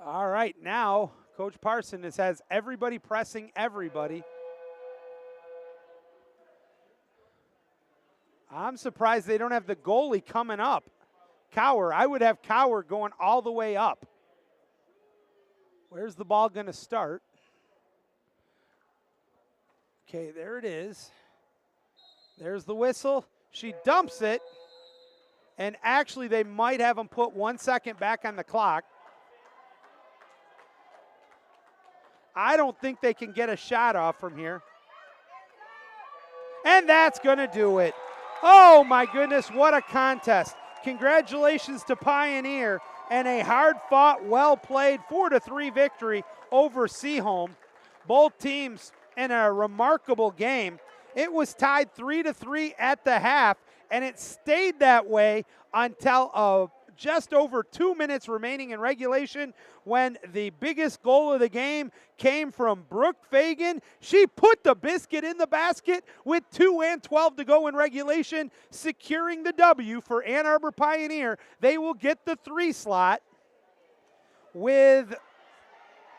All right, now Coach Parson has everybody pressing everybody. I'm surprised they don't have the goalie coming up. Cower, I would have Cower going all the way up. Where's the ball going to start? Okay, there it is. There's the whistle. She dumps it. And actually, they might have them put 1 second back on the clock. I don't think they can get a shot off from here. And that's going to do it. Oh, my goodness, what a contest. Congratulations to Pioneer and a hard-fought, well-played 4-3 victory over Seaholm. Both teams in a remarkable game. It was tied 3-3 at the half, and it stayed that way until a just over 2 minutes remaining in regulation when the biggest goal of the game came from Brooke Fagan. She put the biscuit in the basket with 2:12 to go in regulation, securing the W for Ann Arbor Pioneer. They will get the 3 slot with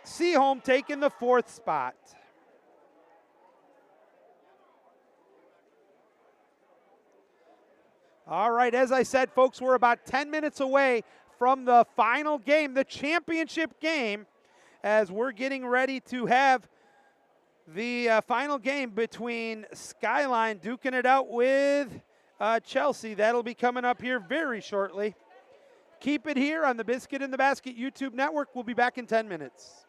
Seaholm taking the 4th spot. All right, as I said, folks, we're about 10 minutes away from the final game, the championship game, as we're getting ready to have the final game between Skyline duking it out with Chelsea. That'll be coming up here very shortly. Keep it here on the Biscuit in the Basket YouTube network. We'll be back in 10 minutes.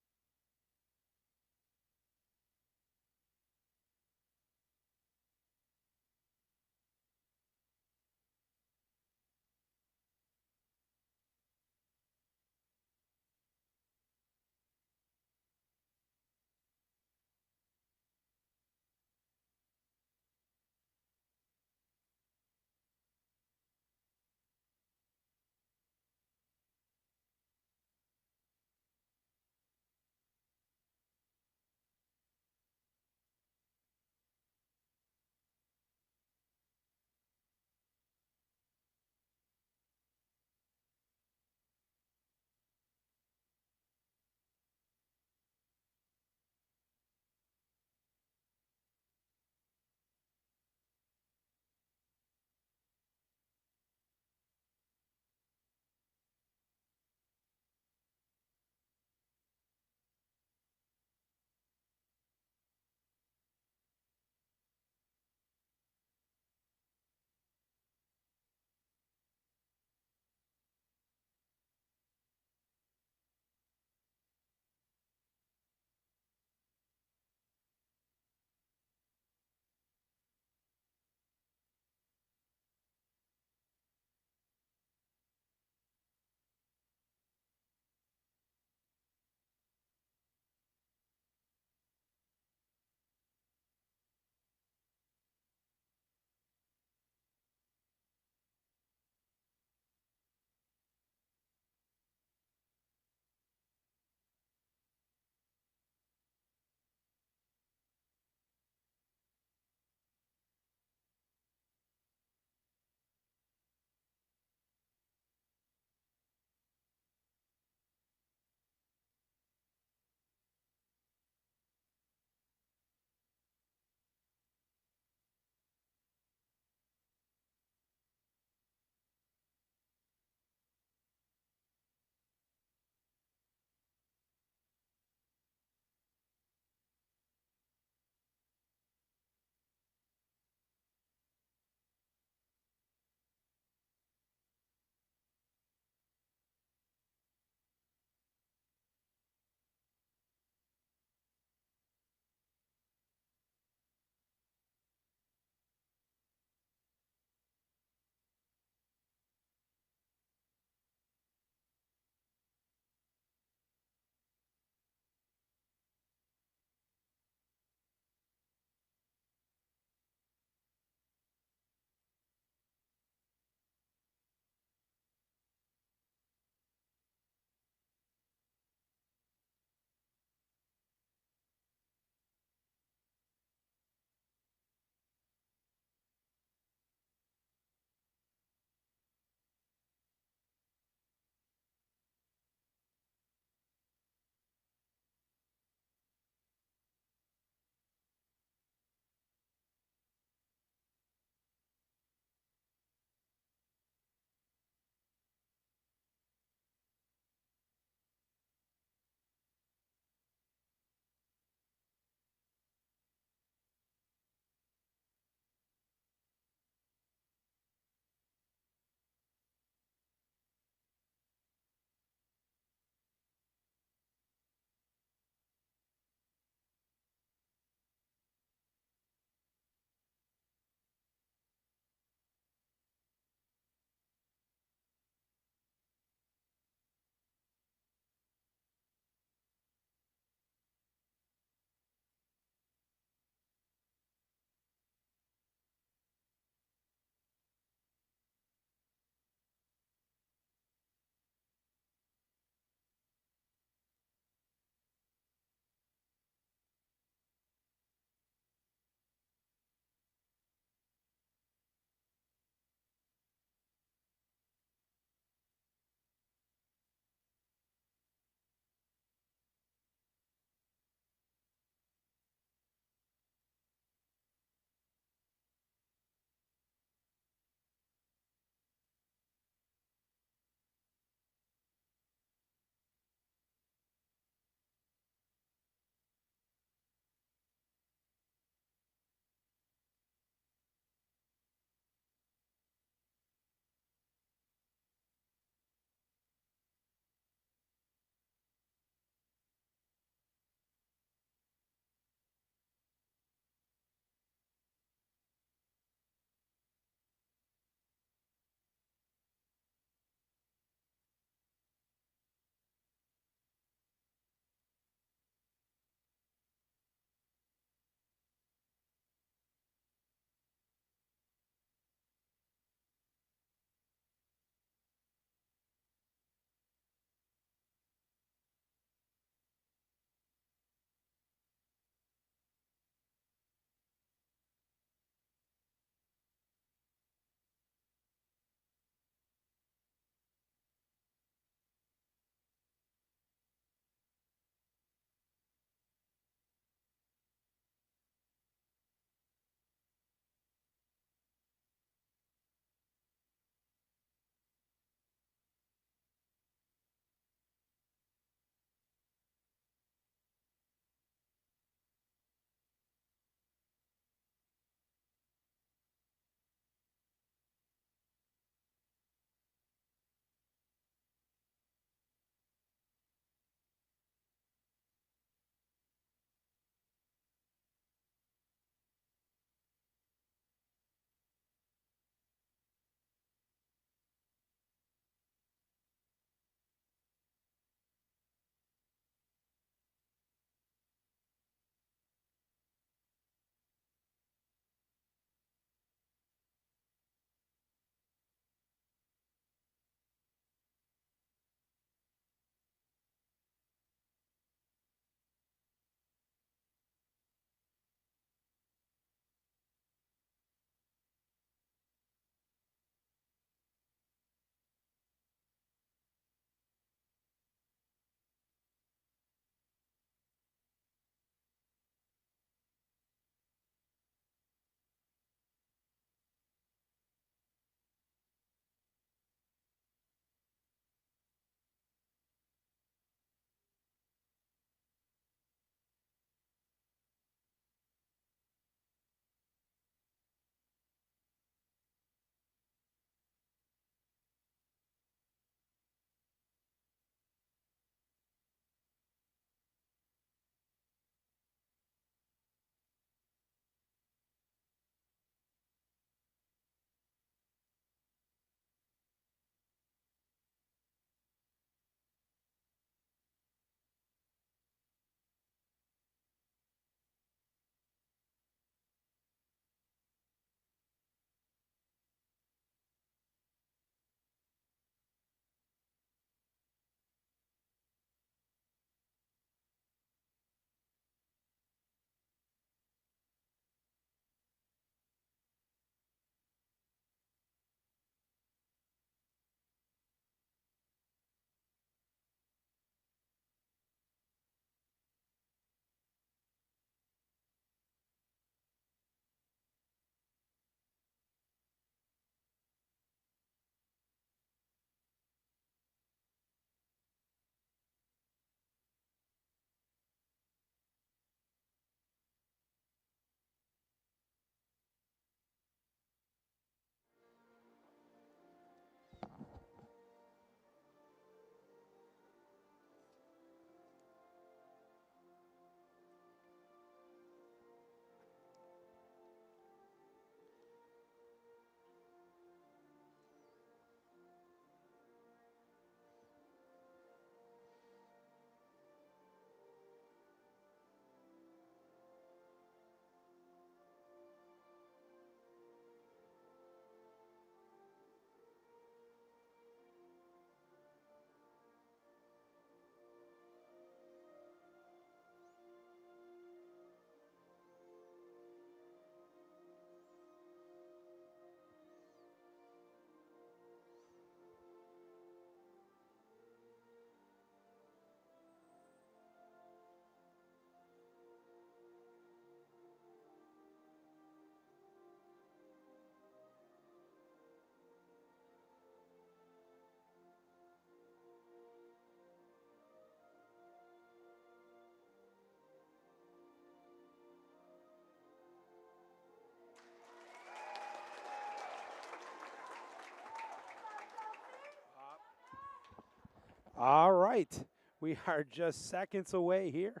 All right, we are just seconds away here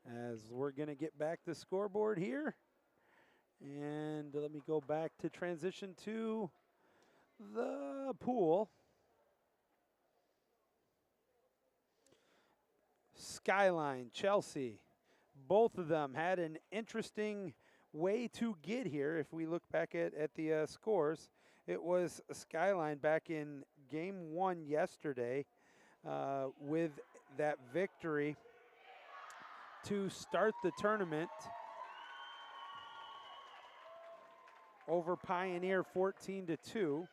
as we're going to get back the scoreboard here. And let me go back to transition to the pool. Skyline, Chelsea, both of them had an interesting way to get here. If we look back at the scores, it was Skyline back in game 1 yesterday with that victory to start the tournament over Pioneer 14-2.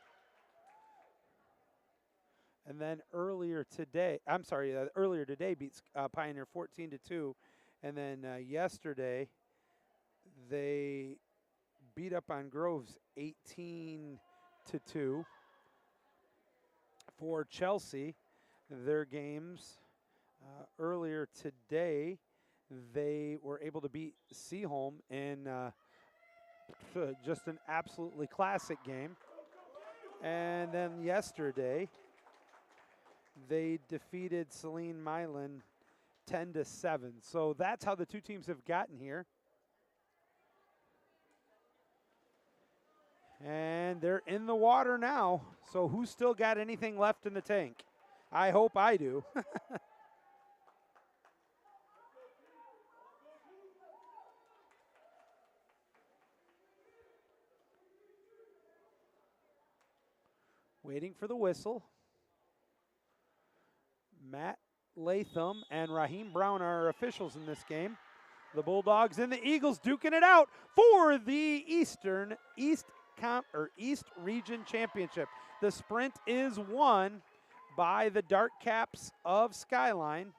And then earlier today beat Pioneer 14-2. And then yesterday they beat up on Groves 18-2. For Chelsea, their games earlier today, they were able to beat Seaholm in just an absolutely classic game. And then yesterday, they defeated Celine Milan 10-7. So that's how the two teams have gotten here. And they're in the water now. So who's still got anything left in the tank? I hope I do. Waiting for the whistle. Matt Latham and Raheem Brown are officials in this game. The Bulldogs and the Eagles duking it out for the East Region Championship. The sprint is won by the Dark Caps of Skyline.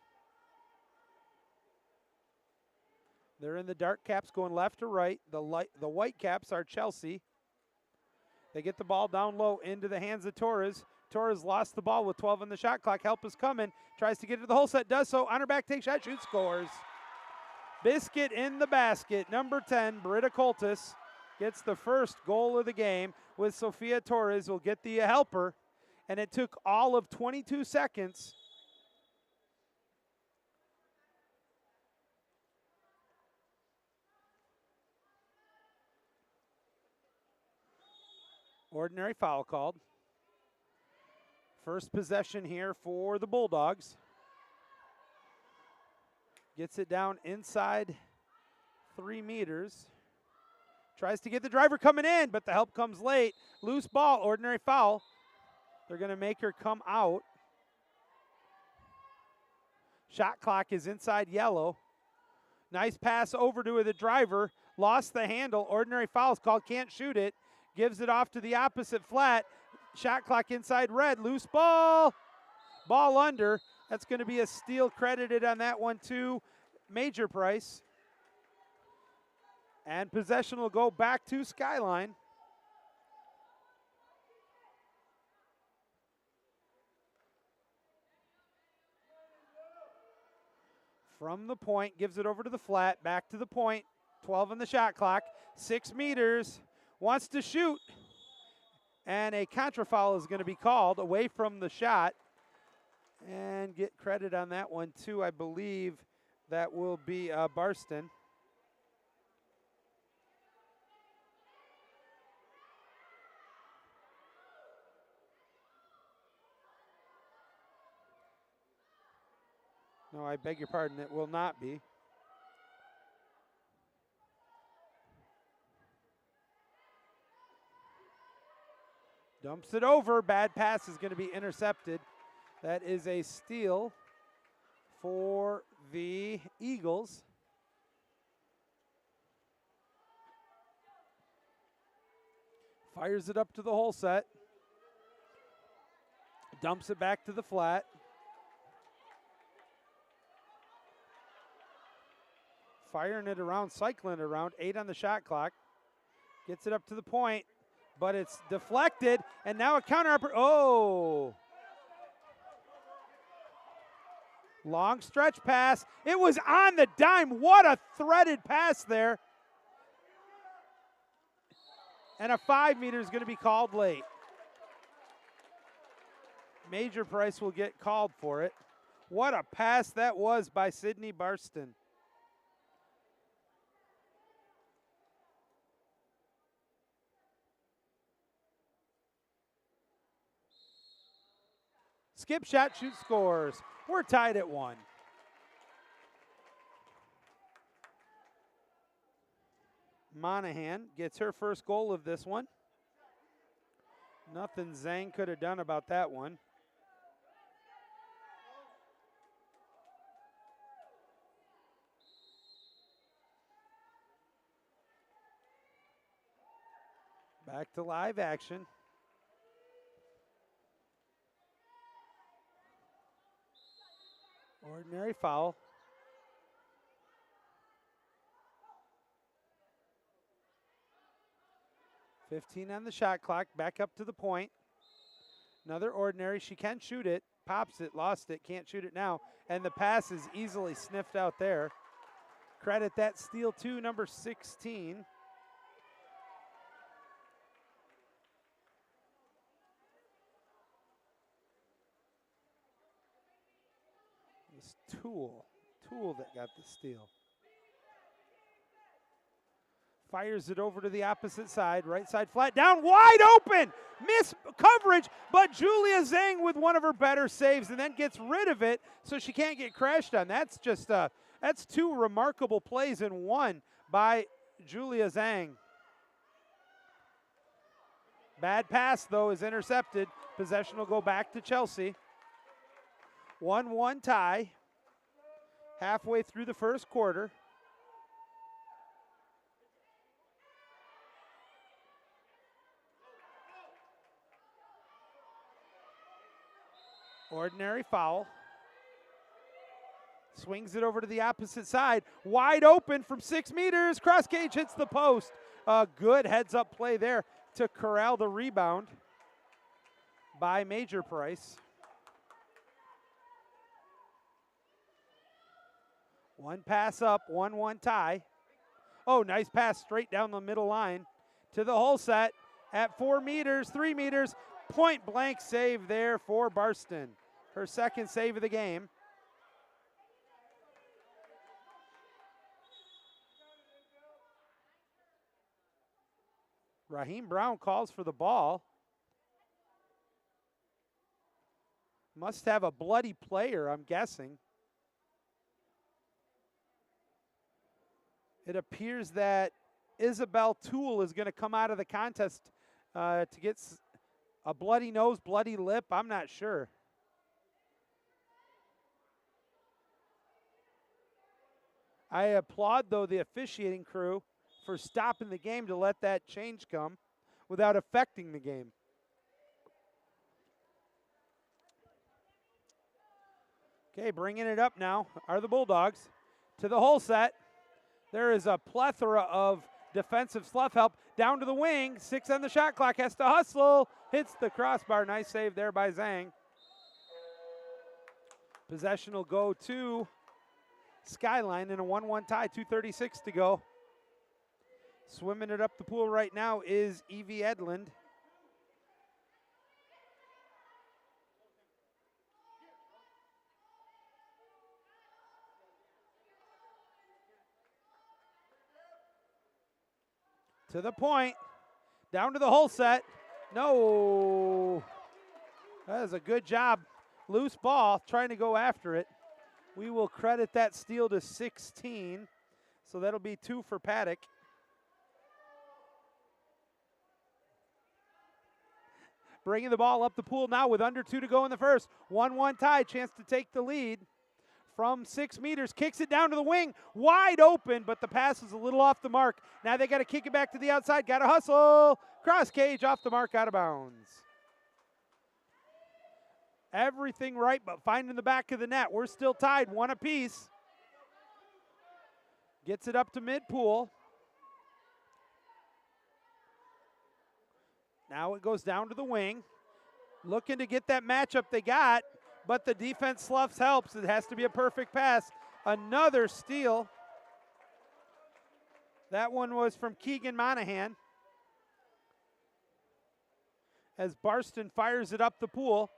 They're in the Dark Caps going left to right. The White Caps are Chelsea. They get the ball down low into the hands of Torres. Torres lost the ball with 12 on the shot clock. Help is coming. Tries to get to the hole set. Does so. On her back, take shot, shoots, scores. Biscuit in the basket. Number 10, Britta Coltis, gets the first goal of the game with Sofia Torres. Will get the helper. And it took all of 22 seconds. Ordinary foul called. First possession here for the Bulldogs. Gets it down inside 3 meters. Tries to get the driver coming in, but the help comes late. Loose ball, ordinary foul. They're going to make her come out. Shot clock is inside yellow. Nice pass over to the driver. Lost the handle. Ordinary foul is called. Can't shoot it. Gives it off to the opposite flat. Shot clock inside red. Loose ball. Ball under. That's going to be a steal credited on that one too. Major Price. And possession will go back to Skyline. From the point, gives it over to the flat, back to the point. 12 on the shot clock. 6 meters. Wants to shoot. And a contra foul is going to be called away from the shot. And get credit on that one too. I believe that will be Barston. No, I beg your pardon, it will not be. Dumps it over. Bad pass is going to be intercepted. That is a steal for the Eagles. Fires it up to the hole set. Dumps it back to the flat. Firing it around, cycling it around. 8 on the shot clock. Gets it up to the point, but it's deflected, and now a counter. Oh! Long stretch pass. It was on the dime. What a threaded pass there. And a 5 meter is going to be called late. Major Price will get called for it. What a pass that was by Sydney Barston. Skip shot, shoot, scores. We're tied at 1. Monahan gets her first goal of this one. Nothing Zhang could have done about that one. Back to live action. Ordinary foul. .15 on the shot clock, back up to the point. Another ordinary, she can shoot it, pops it, lost it, can't shoot it now. And the pass is easily sniffed out there. Credit that steal to number 16. This Tool that got the steal. Fires it over to the opposite side, right side flat, down, wide open! Miss coverage, but Julia Zhang with one of her better saves and then gets rid of it so she can't get crashed on. That's just, that's 2 remarkable plays in one by Julia Zhang. Bad pass, though, is intercepted. Possession will go back to Chelsea. 1-1 tie. Halfway through the first quarter. Ordinary foul. Swings it over to the opposite side. Wide open from 6 meters. Cross cage hits the post. A good heads-up play there to corral the rebound by Major Price. 1 pass up, 1-1 tie. Oh, nice pass straight down the middle line to the whole set at 4 meters, 3 meters. Point blank save there for Barston. Her second save of the game. Raheem Brown calls for the ball. Must have a bloody player, I'm guessing. It appears that Isabel Toole is going to come out of the contest to get a bloody nose, bloody lip. I'm not sure. I applaud, though, the officiating crew for stopping the game to let that change come without affecting the game. Okay, bringing it up now are the Bulldogs to the whole set. There is a plethora of defensive slough help. Down to the wing, 6 on the shot clock, has to hustle, hits the crossbar. Nice save there by Zhang. Possession will go to Skyline in a 1-1 tie, 2:36 to go. Swimming it up the pool right now is Evie Edlund. To the point, down to the whole set. No, that is a good job. Loose ball, trying to go after it. We will credit that steal to 16, so that'll be 2 for Paddock. Bringing the ball up the pool now with under 2 to go in the first. 1-1 tie, chance to take the lead. From 6 meters, kicks it down to the wing, wide open, but the pass is a little off the mark. Now they got to kick it back to the outside, got to hustle. Cross cage, off the mark, out of bounds. Everything right, but finding the back of the net. We're still tied, 1 apiece. Gets it up to mid-pool. Now it goes down to the wing. Looking to get that matchup they got, but the defense sloughs helps. It has to be a perfect pass. Another steal. That one was from Keegan Monahan. As Barston fires it up the pool.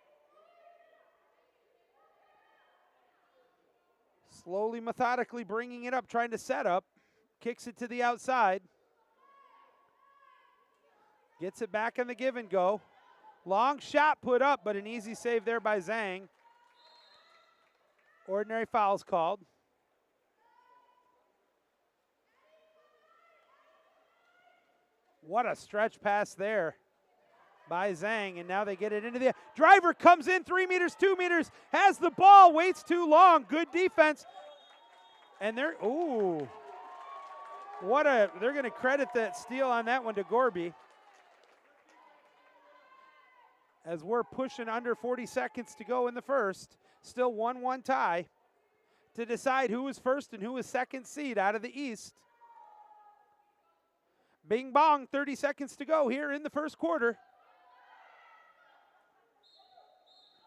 Slowly, methodically bringing it up, trying to set up. Kicks it to the outside. Gets it back on the give and go. Long shot put up, but an easy save there by Zhang. Ordinary foul's called. What a stretch pass there by Zhang, and now they get it into the driver, comes in 3 meters, 2 meters, has the ball, waits too long. Good defense. And they're they're going to credit that steal on that one to Gorby. As we're pushing under 40 seconds to go in the first. Still 1-1 tie to decide who is first and who is second seed out of the East. Bing bong, 30 seconds to go here in the first quarter.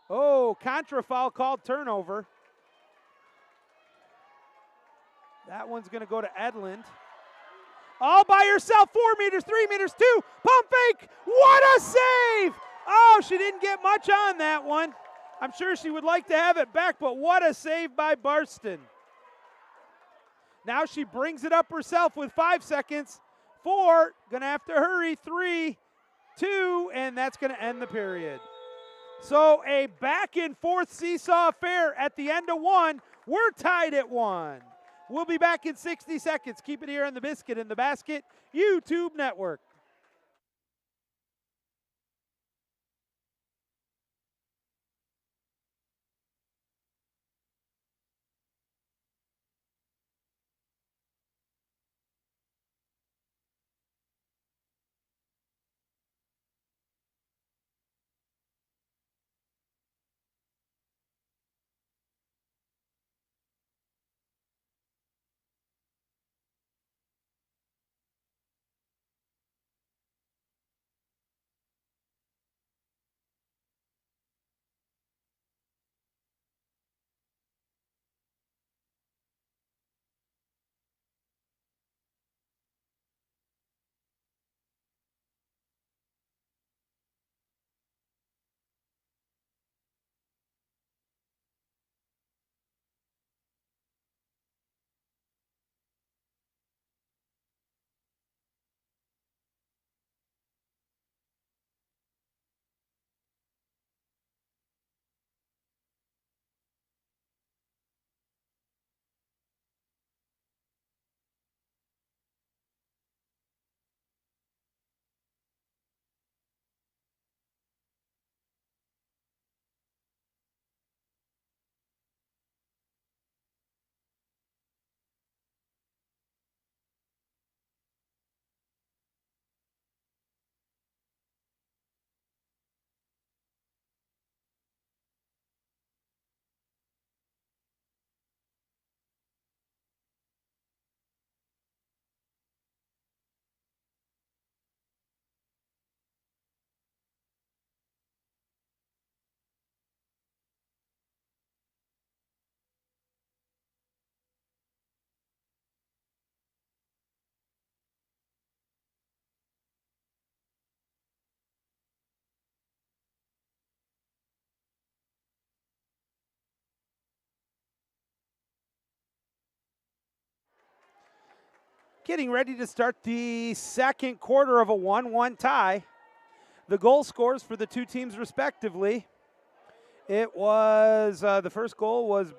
Oh, contra foul called, turnover. That one's going to go to Edlund. All by herself, 4 meters, 3 meters, 2, pump fake. What a save! Oh, she didn't get much on that one. I'm sure she would like to have it back, but what a save by Barston. Now she brings it up herself with 5 seconds. 4, gonna have to hurry. 3, 2, and that's gonna end the period. So a back and forth seesaw affair at the end of 1. We're tied at 1. We'll be back in 60 seconds. Keep it here on the Biscuit in the Basket YouTube network. Getting ready to start the second quarter of a 1-1 tie. The goal scores for the two teams respectively. It was, the first goal was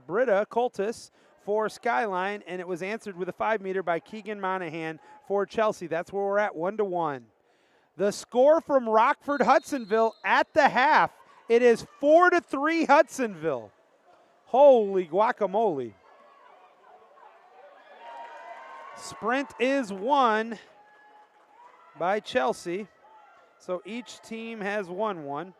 Britta Coltis for Skyline, and it was answered with a 5-meter by Keegan Monahan for Chelsea. That's where we're at, 1-1. The score from Rockford Hudsonville at the half, it is 4-3 Hudsonville. Holy guacamole. Sprint is won by Chelsea. So each team has won one.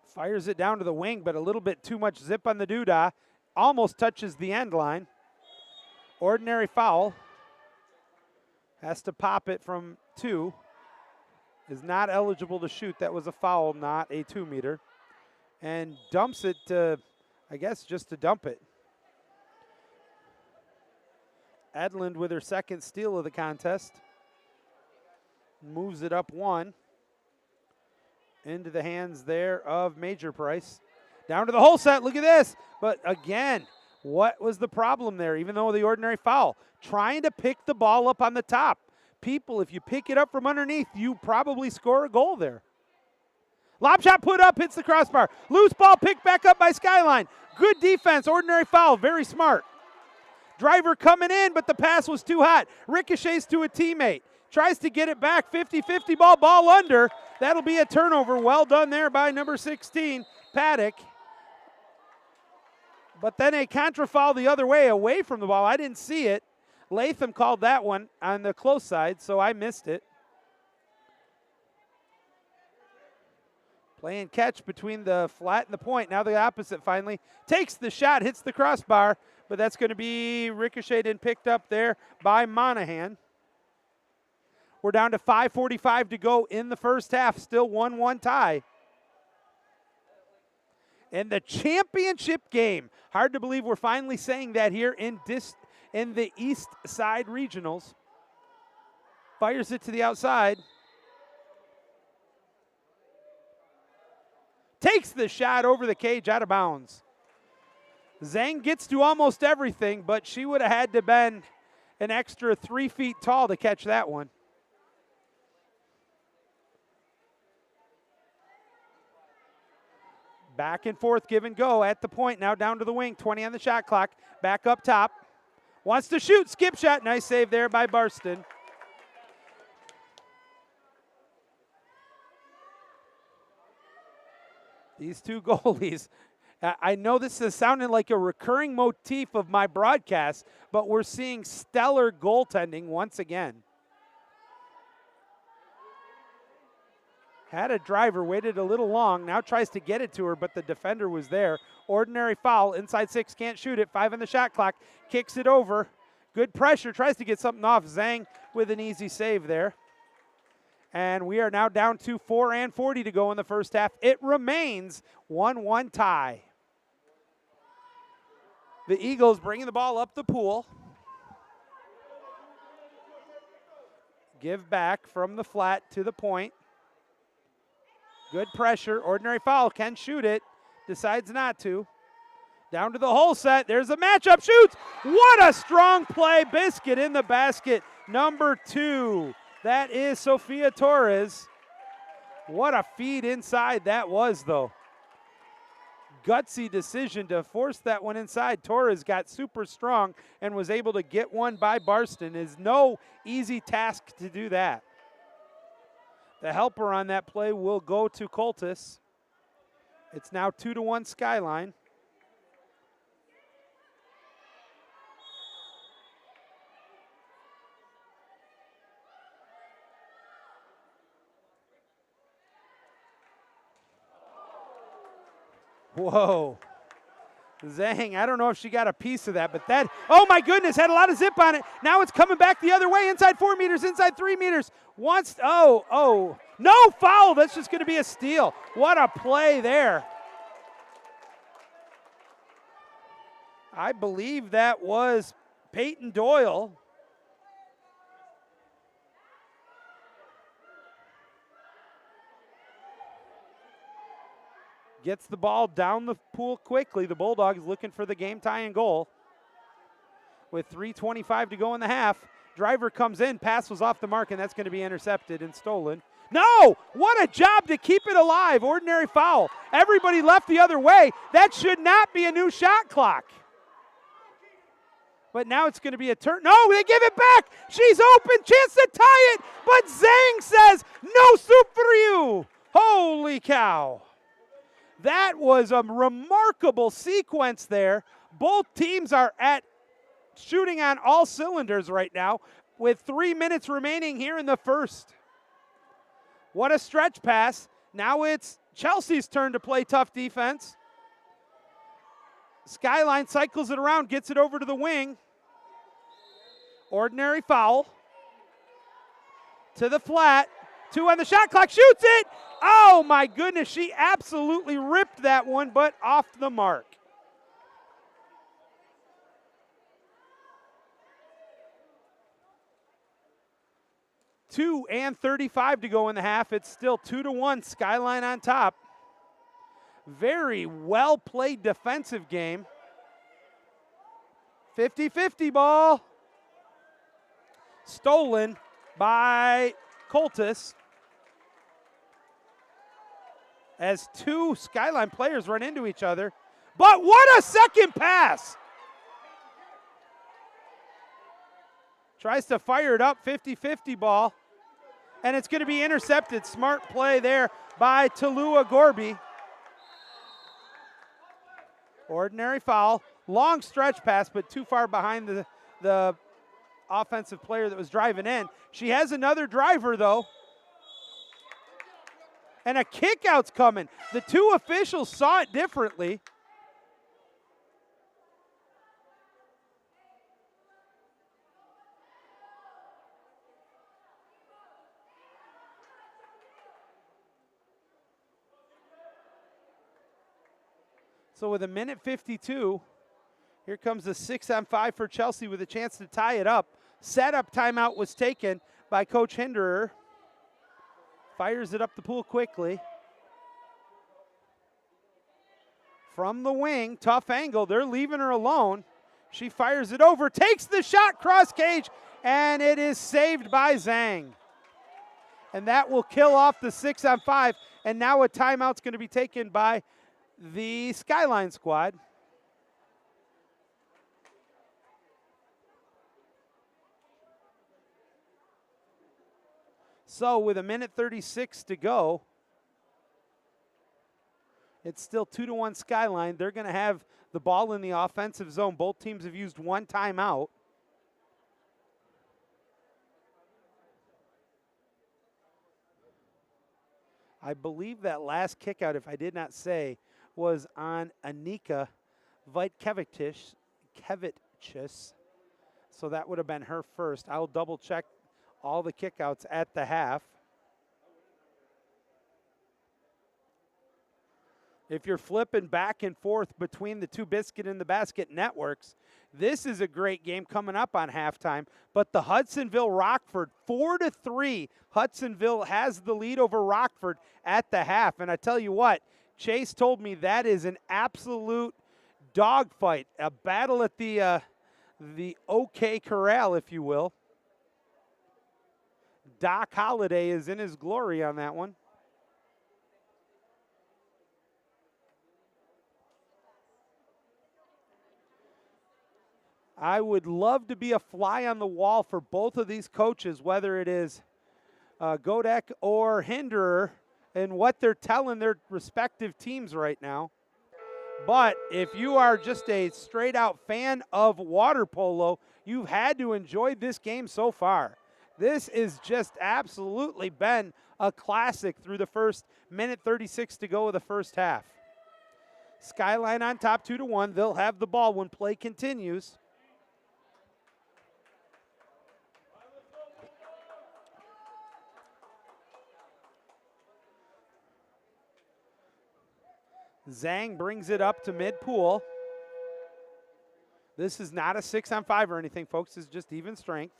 Fires it down to the wing, but a little bit too much zip on the doodah. Almost touches the end line. Ordinary foul. Has to pop it from 2. Is not eligible to shoot. That was a foul, not a 2-meter. And dumps it to, I guess, just to dump it. Edlund with her second steal of the contest. Moves it up 1. into the hands there of Major Price. Down to the whole set. Look at this. But again, what was the problem there? Even though the ordinary foul, trying to pick the ball up on the top. People, if you pick it up from underneath, you probably score a goal there. Lob shot put up, hits the crossbar. Loose ball picked back up by Skyline. Good defense, ordinary foul, very smart. Driver coming in, but the pass was too hot. Ricochets to a teammate. Tries to get it back, 50-50 ball under. That'll be a turnover. Well done there by number 16, Paddock. But then a contra foul the other way, away from the ball. I didn't see it. Latham called that one on the close side, so I missed it. Playing catch between the flat and the point. Now the opposite finally takes the shot, hits the crossbar, but that's going to be ricocheted and picked up there by Monahan. We're down to 5:45 to go in the first half. Still 1-1 tie. And the championship game. Hard to believe we're finally saying that here in the East Side Regionals. Fires it to the outside. Takes the shot over the cage, out of bounds. Zhang gets to almost everything, but she would have had to been an extra 3 feet tall to catch that one. Back and forth, give and go at the point. Now down to the wing, 20 on the shot clock. Back up top. Wants to shoot, skip shot. Nice save there by Barston. These two goalies. I know this is sounding like a recurring motif of my broadcast, but we're seeing stellar goaltending once again. Had a driver, waited a little long, now tries to get it to her, but the defender was there. Ordinary foul, inside 6, can't shoot it. 5 on the shot clock, kicks it over. Good pressure, tries to get something off. Zhang with an easy save there. And we are now down to 4:40 to go in the first half. It remains 1-1 tie. The Eagles bringing the ball up the pool. Give back from the flat to the point. Good pressure, ordinary foul, can shoot it, decides not to. Down to the whole set, there's a matchup, shoots! What a strong play, Biscuit in the basket, number 2. That is Sofia Torres. What a feed inside that was, though. Gutsy decision to force that one inside. Torres got super strong and was able to get one by Barston. It is no easy task to do that. The helper on that play will go to Coltis. It's now 2-1 Skyline. Whoa. Zhang, I don't know if she got a piece of that, but that, oh my goodness, had a lot of zip on it. Now it's coming back the other way, inside 4 meters, inside 3 meters. Wants, no foul. That's just going to be a steal. What a play there. I believe that was Peyton Doyle. Gets the ball down the pool quickly. The Bulldogs looking for the game-tying goal. With 3:25 to go in the half. Driver comes in, pass was off the mark, and that's going to be intercepted and stolen. No! What a job to keep it alive. Ordinary foul. Everybody left the other way. That should not be a new shot clock. But now it's going to be a turn. No, they give it back. She's open. Chance to tie it. But Zhang says, no soup for you. Holy cow. That was a remarkable sequence there. Both teams are at shooting on all cylinders right now with 3 minutes remaining here in the first. What a stretch pass. Now it's Chelsea's turn to play tough defense. Skyline cycles it around, gets it over to the wing. Ordinary foul. To the flat. 2 on the shot clock, shoots it! Oh my goodness, she absolutely ripped that one, but off the mark. 2:35 to go in the half. It's still 2-1, Skyline on top. Very well played defensive game. 50-50 ball. Stolen by Coltis. As two Skyline players run into each other. But what a second pass! Tries to fire it up, 50-50 ball. And it's going to be intercepted. Smart play there by Talua Gorby. Ordinary foul. Long stretch pass, but too far behind the offensive player that was driving in. She has another driver, though. And a kick out's coming. The two officials saw it differently. So with 1:52, here comes the 6-on-5 for Chelsea with a chance to tie it up. Setup timeout was taken by Coach Hinderer. Fires it up the pool quickly. From the wing, tough angle. They're leaving her alone. She fires it over, takes the shot, cross cage, and it is saved by Zhang. And that will kill off the 6-on-5. And now a timeout's going to be taken by the Skyline squad. So with 1:36 to go, it's still 2-1 Skyline. They're going to have the ball in the offensive zone. Both teams have used one timeout. I believe that last kick out, if I did not say, was on Anika Vaitkevicius. So that would have been her first. I'll double check all the kickouts at the half. If you're flipping back and forth between the two Biscuit and the Basket networks, this is a great game coming up on halftime. But the Hudsonville-Rockford, 4-3. Hudsonville has the lead over Rockford at the half. And I tell you what, Chase told me that is an absolute dogfight, a battle at the OK Corral, if you will. Doc Holliday is in his glory on that one. I would love to be a fly on the wall for both of these coaches, whether it is Godek or Hinderer, and what they're telling their respective teams right now. But if you are just a straight-out fan of water polo, you've had to enjoy this game so far. This has just absolutely been a classic through the first 1:36 to go of the first half. Skyline on top 2-1. They'll have the ball when play continues. Zhang brings it up to mid-pool. This is not a 6-on-5 or anything, folks. This is just even strength.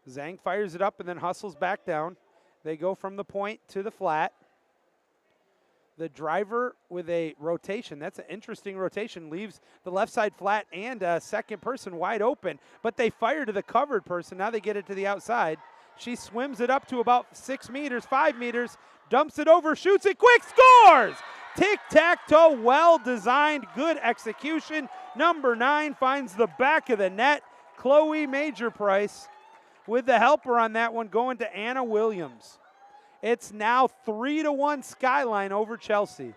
Zhang fires it up and then hustles back down. They go from the point to the flat. The driver with a rotation, that's an interesting rotation, leaves the left side flat and a second person wide open. But they fire to the covered person. Now they get it to the outside. She swims it up to about 6 meters, 5 meters, dumps it over, shoots it quick, scores! Tic-tac-toe, well-designed, good execution. Number 9 finds the back of the net. Chloe Major Price with the helper on that one going to Anna Williams. It's now 3-1 Skyline over Chelsea.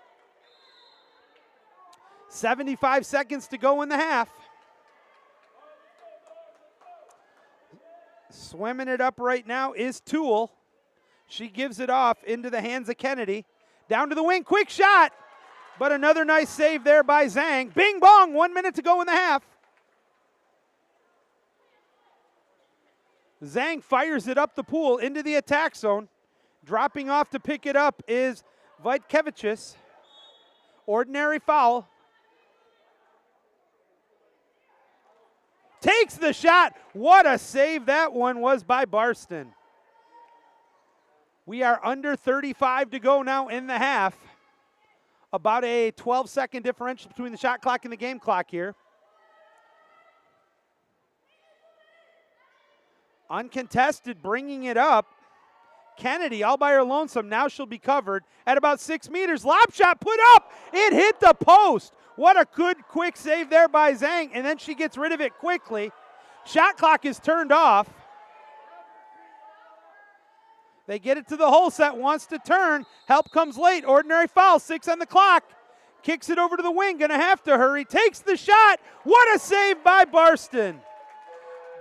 75 seconds to go in the half. Swimming it up right now is Toole. She gives it off into the hands of Kennedy. Down to the wing, quick shot. But another nice save there by Zhang. Bing bong, 1 minute to go in the half. Zhang fires it up the pool into the attack zone. Dropping off to pick it up is Vaitkevicius. Ordinary foul. takes the shot. What a save that one was by Barston. We are under 35 to go now in the half. About a 12-second differential between the shot clock and the game clock here. Uncontested, bringing it up. Kennedy all by her lonesome. Now she'll be covered at about 6 meters. Lob shot put up. It hit the post. What a good quick save there by Zhang, and then she gets rid of it quickly. Shot clock is turned off. They get it to the hole set, wants to turn. Help comes late. Ordinary foul, 6 on the clock. Kicks it over to the wing, gonna have to hurry. Takes the shot. What a save by Barston.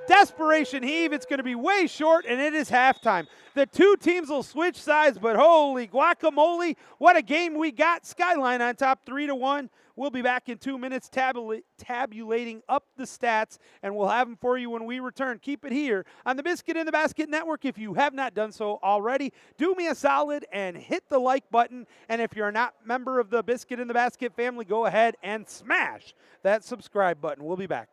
Desperation heave, it's gonna be way short, and it is halftime. The two teams will switch sides, but holy guacamole, what a game we got. Skyline on top 3-1. We'll be back in 2 minutes tabulating up the stats, and we'll have them for you when we return. Keep it here on the Biscuit in the Basket Network. If you have not done so already, do me a solid and hit the like button. And if you're not a member of the Biscuit in the Basket family, go ahead and smash that subscribe button. We'll be back.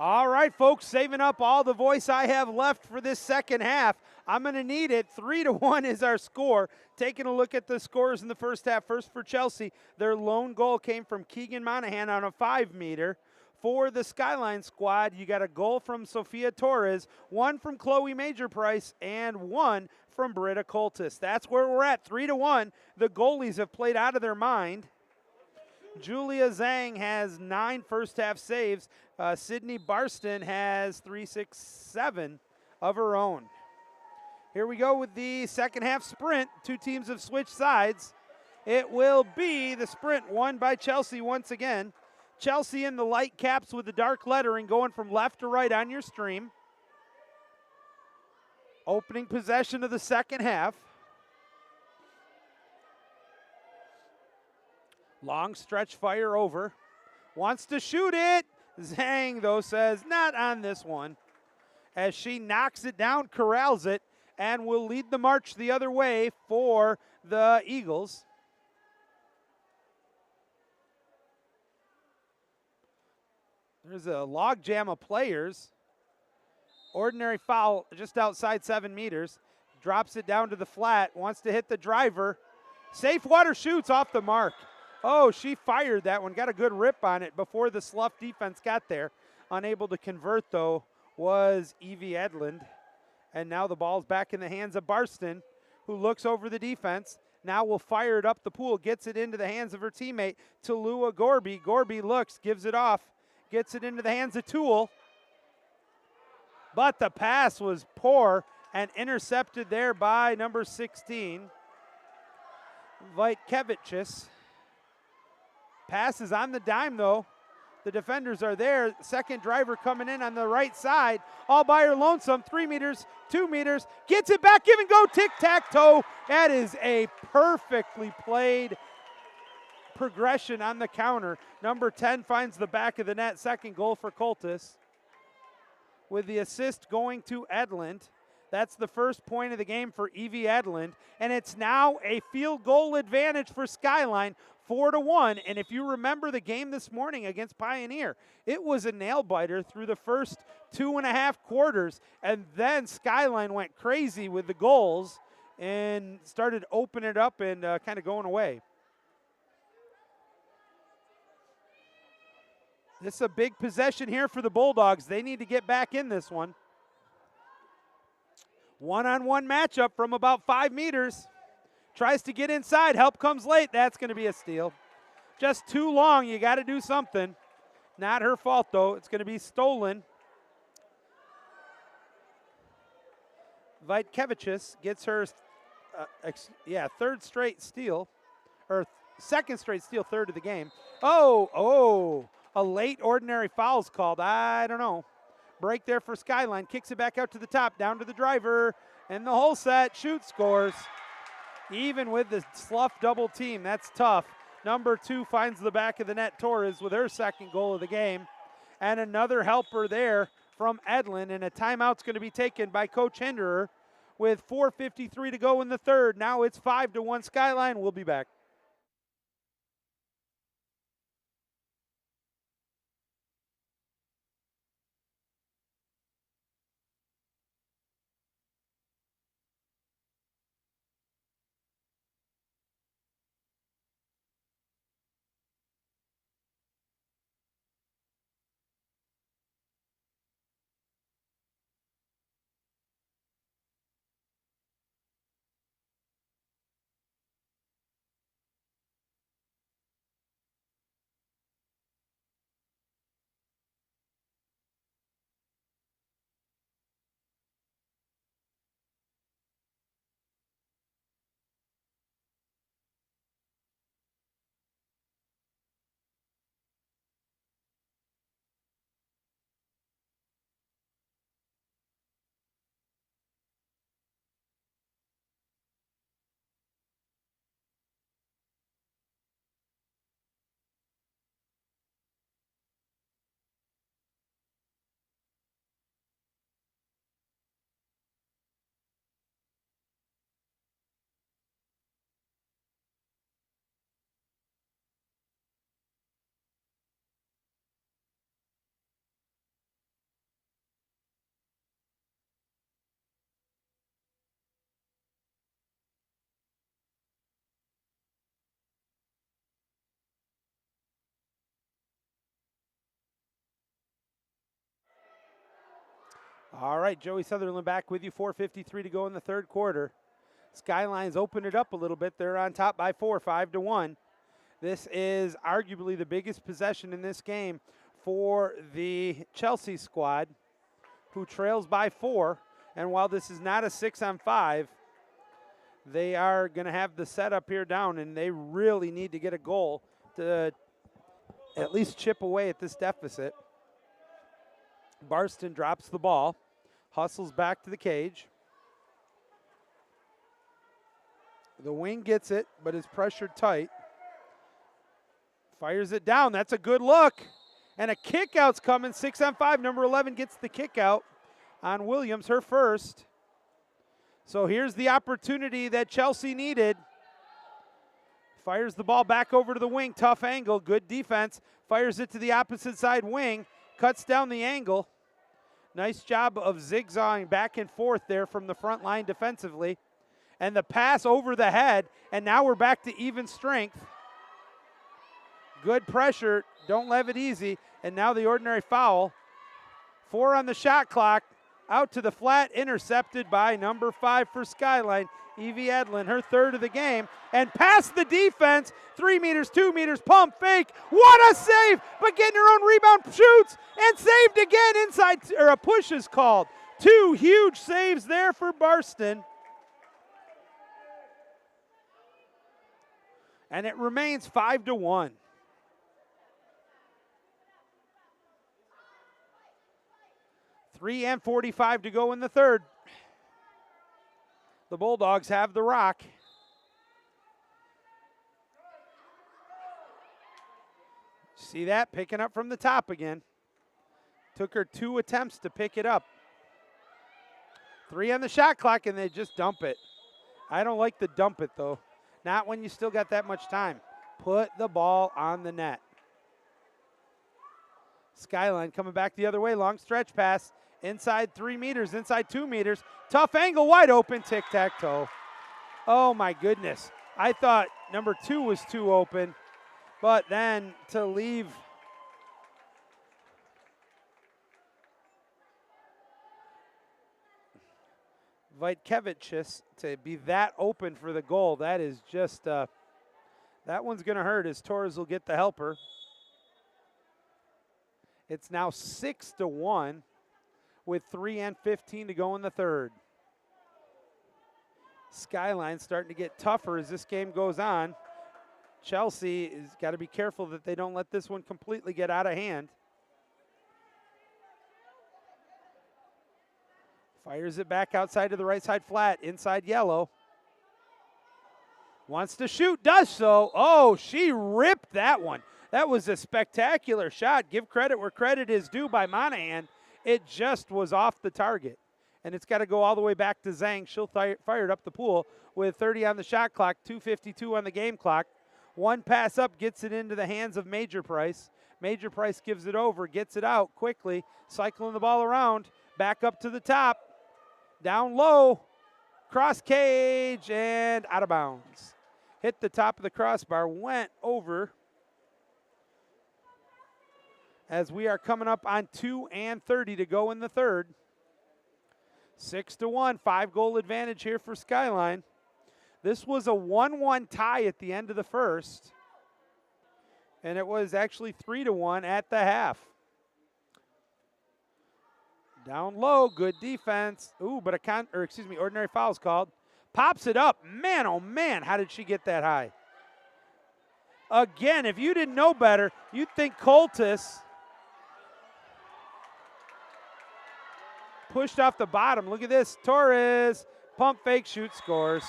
All right, folks, saving up all the voice I have left for this second half. I'm going to need it. 3-1 is our score. Taking a look at the scores in the first half. First for Chelsea, their lone goal came from Keegan Monahan on a 5-meter. For the Skyline squad, you got a goal from Sofia Torres, one from Chloe Major Price, and one from Britta Coltis. That's where we're at, 3-1. The goalies have played out of their mind. Julia Zhang has 9 first-half saves. Sydney Barston has 3-6-7 of her own. Here we go with the second-half sprint. Two teams have switched sides. It will be the sprint won by Chelsea once again. Chelsea in the light caps with the dark lettering going from left to right on your stream. Opening possession of the second half. Long stretch fire over. Wants to shoot it. Zhang, though, says not on this one. As she knocks it down, corrals it, and will lead the march the other way for the Eagles. There's a log jam of players. Ordinary foul just outside 7 meters. Drops it down to the flat. Wants to hit the driver. Safe water shoots off the mark. Oh, she fired that one. Got a good rip on it before the Slough defense got there. Unable to convert, though, was Evie Edlund. And now the ball's back in the hands of Barston, who looks over the defense. Now will fire it up the pool. Gets it into the hands of her teammate, Talua Gorby. Gorby looks, gives it off. Gets it into the hands of Toole. But the pass was poor and intercepted there by number 16, Vaitkevicius. Pass is on the dime, though. The defenders are there. Second driver coming in on the right side. All by her lonesome. 3 meters, 2 meters. Gets it back, give and go, tic-tac-toe. That is a perfectly played progression on the counter. Number 10 finds the back of the net. Second goal for Coltis. With the assist going to Edlund. That's the first point of the game for Evie Edlund. And it's now a field goal advantage for Skyline, 4-1. And if you remember the game this morning against Pioneer, it was a nail-biter through the first 2.5 quarters. And then Skyline went crazy with the goals and started opening it up and kind of going away. This is a big possession here for the Bulldogs. They need to get back in this one. One-on-one matchup from about 5 meters. Tries to get inside. Help comes late. That's going to be a steal. Just too long. You got to do something. Not her fault, though. It's going to be stolen. Vaitkevicius gets her, third straight steal. Or second straight steal, third of the game. A late ordinary foul's called. I don't know. Break there for Skyline. Kicks it back out to the top, down to the driver. And the whole set, shoots, scores. Even with the Slough double team, that's tough. Number 2 finds the back of the net, Torres, with her second goal of the game. And another helper there from Edlund. And a timeout's going to be taken by Coach Hinderer with 4:53 to go in the third. Now it's 5-1 Skyline. We'll be back. All right, Joey Sutherland back with you. 4:53 to go in the third quarter. Skyline's opened it up a little bit. They're on top by 4, 5-1. This is arguably the biggest possession in this game for the Chelsea squad, who trails by 4. And while this is not a 6-on-5, they are going to have the setup here down, and they really need to get a goal to at least chip away at this deficit. Barston drops the ball, hustles back to the cage. The wing gets it, but is pressured tight. Fires it down. That's a good look. And a kick out's coming. 6-on-5. Number 11 gets the kick out on Williams, her first. So here's the opportunity that Chelsea needed. Fires the ball back over to the wing. Tough angle. Good defense. Fires it to the opposite side wing. Cuts down the angle. Nice job of zigzagging back and forth there from the front line defensively. And the pass over the head. And now we're back to even strength. Good pressure. Don't leave it easy. And now the ordinary foul. 4 on the shot clock. Out to the flat. Intercepted by number 5 for Skyline. Evie Edlin, her third of the game. And past the defense. 3 meters, 2 meters. Pump fake. What a save. But getting her own rebound. Shoots. And saved again inside. Or a push is called. 2 huge saves there for Barston. And it remains 5-1. .45 to go in the third. The Bulldogs have the rock. See that? Picking up from the top again. Took her 2 attempts to pick it up. 3 on the shot clock, and they just dump it. I don't like the dump it, though. Not when you still got that much time. Put the ball on the net. Skyline coming back the other way. Long stretch pass. Inside 3 meters, inside 2 meters. Tough angle, wide open, tic-tac-toe. Oh, my goodness. I thought number 2 was too open, but then to leave Vaitkevicius to be that open for the goal, that is just, that one's going to hurt as Torres will get the helper. It's now 6-1. With 3:15 to go in the third. Skyline starting to get tougher as this game goes on. Chelsea has got to be careful that they don't let this one completely get out of hand. Fires it back outside to the right side flat, inside yellow. Wants to shoot, does so. Oh, she ripped that one. That was a spectacular shot. Give credit where credit is due by Monahan. It just was off the target. And it's got to go all the way back to Zhang. She'll fire it up the pool with 30 on the shot clock, 2:52 on the game clock. One pass up gets it into the hands of Major Price. Major Price gives it over, gets it out quickly, cycling the ball around, back up to the top, down low, cross cage, and out of bounds. Hit the top of the crossbar, went over. As we are coming up on 2:30 to go in the third. 6-1, 5-goal advantage here for Skyline. This was a 1-1 tie at the end of the first. And it was actually 3-1 at the half. Down low, good defense. Ooh, but ordinary foul's called. Pops it up. Man, oh man, how did she get that high? Again, if you didn't know better, you'd think Coltis pushed off the bottom. Look at this. Torres, pump fake, shoot, scores.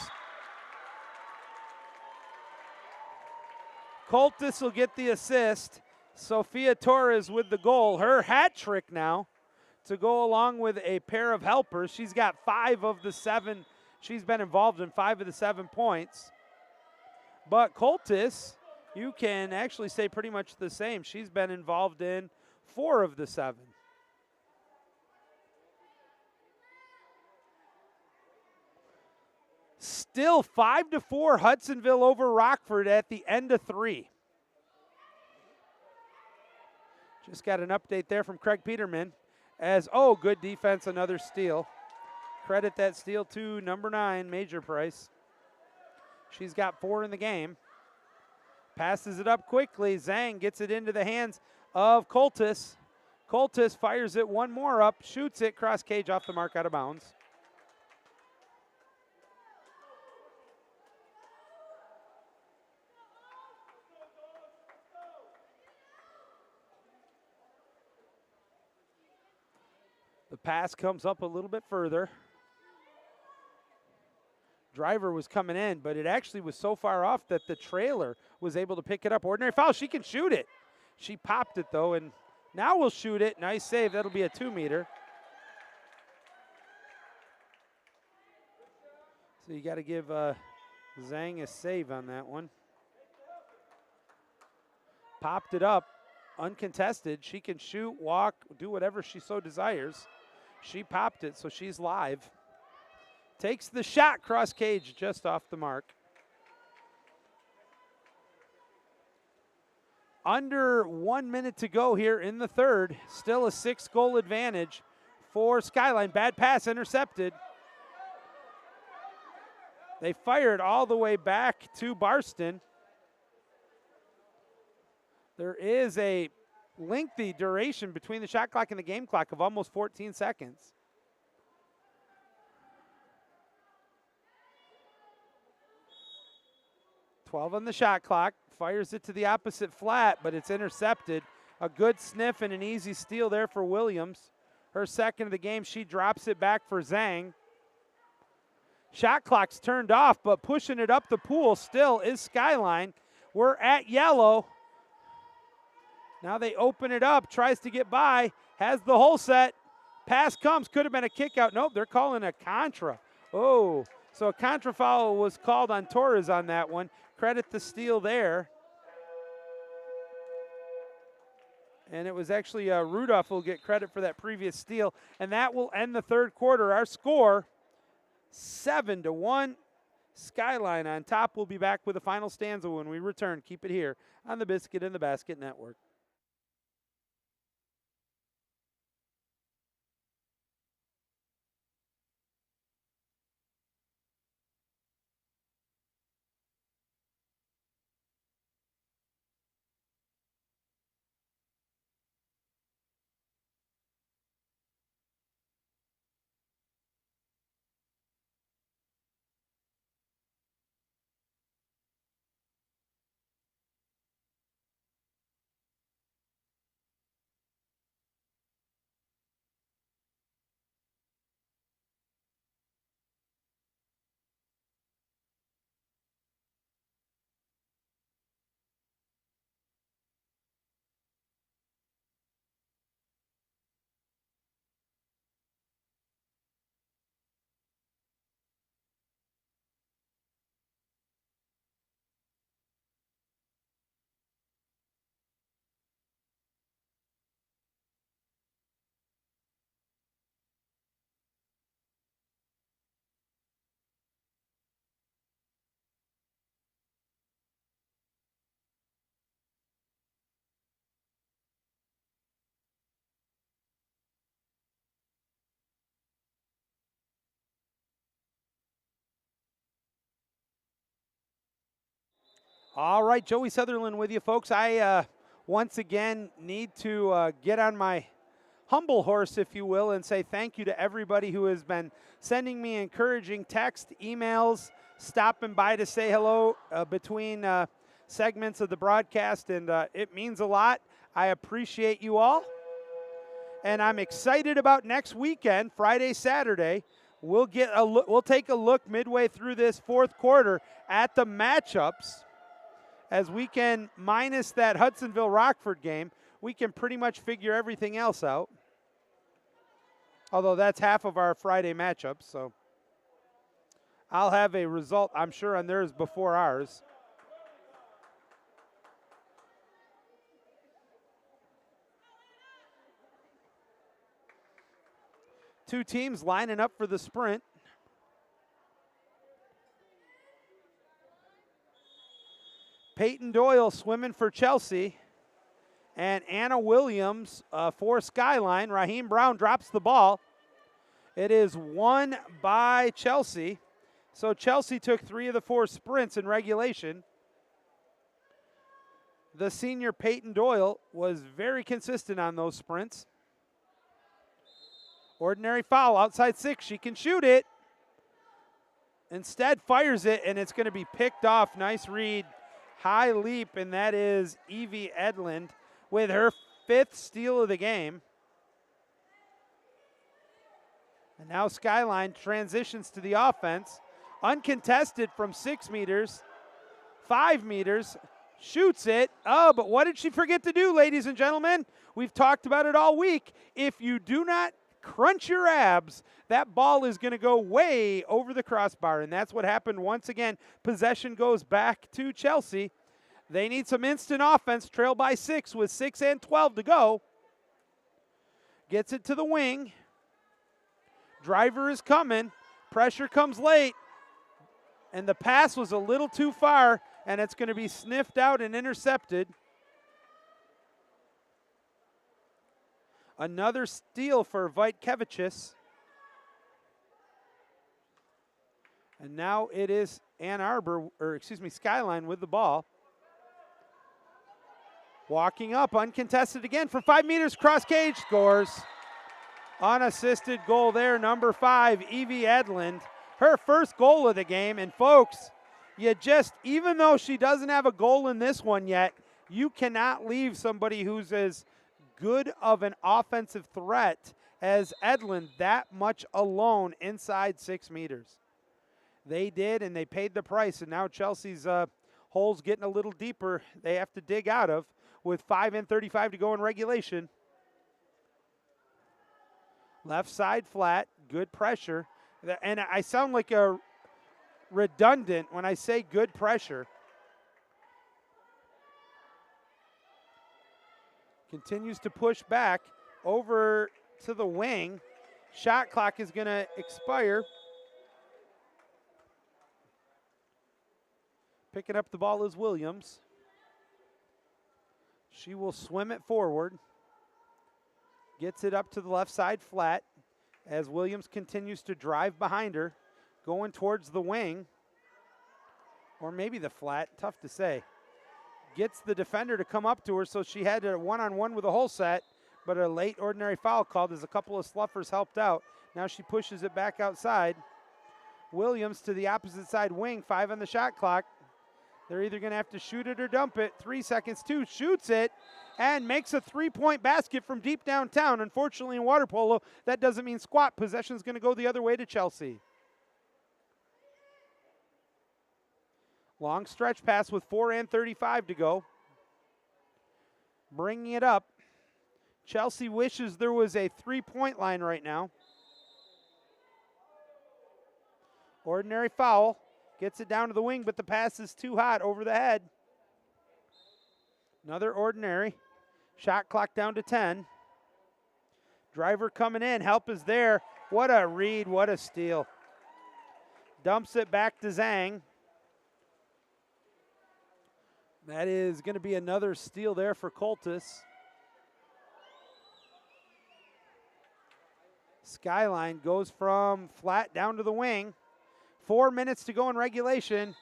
Coltis will get the assist. Sophia Torres with the goal. Her hat trick now to go along with a pair of helpers. She's got 5 of the 7. She's been involved in 5 of the 7 points. But Coltis, you can actually say pretty much the same. She's been involved in 4 of the 7. Still 5-4 Hudsonville over Rockford at the end of 3. Just got an update there from Craig Peterman Good defense, another steal. Credit that steal to number 9, Major Price. She's got 4 in the game. Passes it up quickly. Zhang gets it into the hands of Coltis. Coltis fires it one more up, shoots it, cross cage off the mark, out of bounds. The pass comes up a little bit further. Driver was coming in, but it actually was so far off that the trailer was able to pick it up. Ordinary foul, she can shoot it. She popped it though, and now we'll shoot it. Nice save, that'll be a 2-meter. So you gotta give Zhang a save on that one. Popped it up, uncontested. She can shoot, walk, do whatever she so desires. She popped it, so she's live. Takes the shot, cross cage, just off the mark. Under 1 minute to go here in the third. Still a 6-goal advantage for Skyline. Bad pass intercepted. They fired all the way back to Barston. There is a lengthy duration between the shot clock and the game clock of almost 14 seconds. .12 on the shot clock. Fires it to the opposite flat, but it's intercepted. A good sniff and an easy steal there for Williams. Her second of the game. She drops it back for Zhang. Shot clock's turned off, but pushing it up the pool still is Skyline. We're at yellow. Now they open it up, tries to get by, has the whole set. Pass comes, could have been a kick out. Nope, they're calling a contra. Oh, so a contra foul was called on Torres on that one. Credit the steal there. And it was actually Rudolph who will get credit for that previous steal. And that will end the third quarter. Our score, 7-1. Skyline on top. We'll be back with the final stanza when we return. Keep it here on the Biscuit in the Basket Network. All right, Joey Sutherland with you, folks. I once again need to get on my humble horse, if you will, and say thank you to everybody who has been sending me encouraging text, emails, stopping by to say hello between segments of the broadcast, and it means a lot. I appreciate you all, and I'm excited about next weekend, Friday, Saturday. We'll take a look midway through this fourth quarter at the matchups. As we can, minus that Hudsonville-Rockford game, we can pretty much figure everything else out. Although that's half of our Friday matchups, so I'll have a result, I'm sure, on theirs before ours. Two teams lining up for the sprint. Peyton Doyle swimming for Chelsea, and Anna Williams for Skyline. Raheem Brown drops the ball. It is won by Chelsea. So Chelsea took 3 of the 4 sprints in regulation. The senior Peyton Doyle was very consistent on those sprints. Ordinary foul, outside 6. She can shoot it. Instead fires it, and it's going to be picked off. Nice read. High leap, and that is Evie Edlund with her 5th steal of the game. And now Skyline transitions to the offense. Uncontested from 6 meters, 5 meters, shoots it. Oh, but what did she forget to do, ladies and gentlemen? We've talked about it all week. If you do not crunch your abs, that ball is going to go way over the crossbar, and that's what happened once again. Possession goes back to Chelsea. They need some instant offense, trail by 6 with 6 and 12 to go. Gets it to the wing. Driver is coming. Pressure comes late, and the pass was a little too far, and it's going to be sniffed out and intercepted. Another steal for Vaitkevicius. And now it is Skyline with the ball. Walking up, uncontested again from 5 meters, cross cage, scores. Unassisted goal there, number 5, Evie Edlund. Her first goal of the game, and folks, even though she doesn't have a goal in this one yet, you cannot leave somebody who's as good of an offensive threat as Edlund that much alone inside 6 meters. They did, and they paid the price, and now Chelsea's hole's getting a little deeper. They have to dig out of with 5 and 35 to go in regulation. Left side flat, good pressure. And I sound like a redundant when I say good pressure. Continues to push back over to the wing. Shot clock is going to expire. Picking up the ball is Williams. She will swim it forward. Gets it up to the left side flat as Williams continues to drive behind her, going towards the wing, or maybe the flat, tough to say. Gets the defender to come up to her, so she had a one-on-one with a whole set, but a late ordinary foul called as a couple of sluffers helped out. Now she pushes it back outside. Williams to the opposite side wing, 5 on the shot clock. They're either going to have to shoot it or dump it. 3 seconds, 2, shoots it, and makes a 3-point basket from deep downtown. Unfortunately, in water polo, that doesn't mean squat. Possession's going to go the other way to Chelsea. Long stretch pass with 4 and 35 to go. Bringing it up. Chelsea wishes there was a 3-point line right now. Ordinary foul. Gets it down to the wing, but the pass is too hot over the head. Another ordinary. Shot clock down to 10. Driver coming in. Help is there. What a read. What a steal. Dumps it back to Zhang. That is going to be another steal there for Coltis. Skyline goes from flat down to the wing. 4 minutes to go in regulation.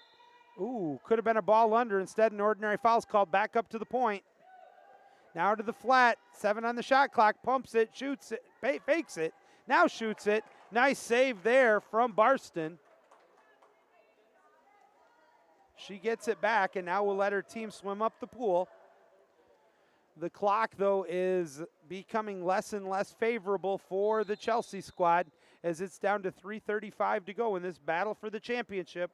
Ooh, could have been a ball under. Instead, an ordinary foul's called back up to the point. Now to the flat. 7 on the shot clock. Pumps it, shoots it, fakes it. Now shoots it. Nice save there from Barston. She gets it back, and now we'll let her team swim up the pool. The clock, though, is becoming less and less favorable for the Chelsea squad as it's down to 3:35 to go in this battle for the championship.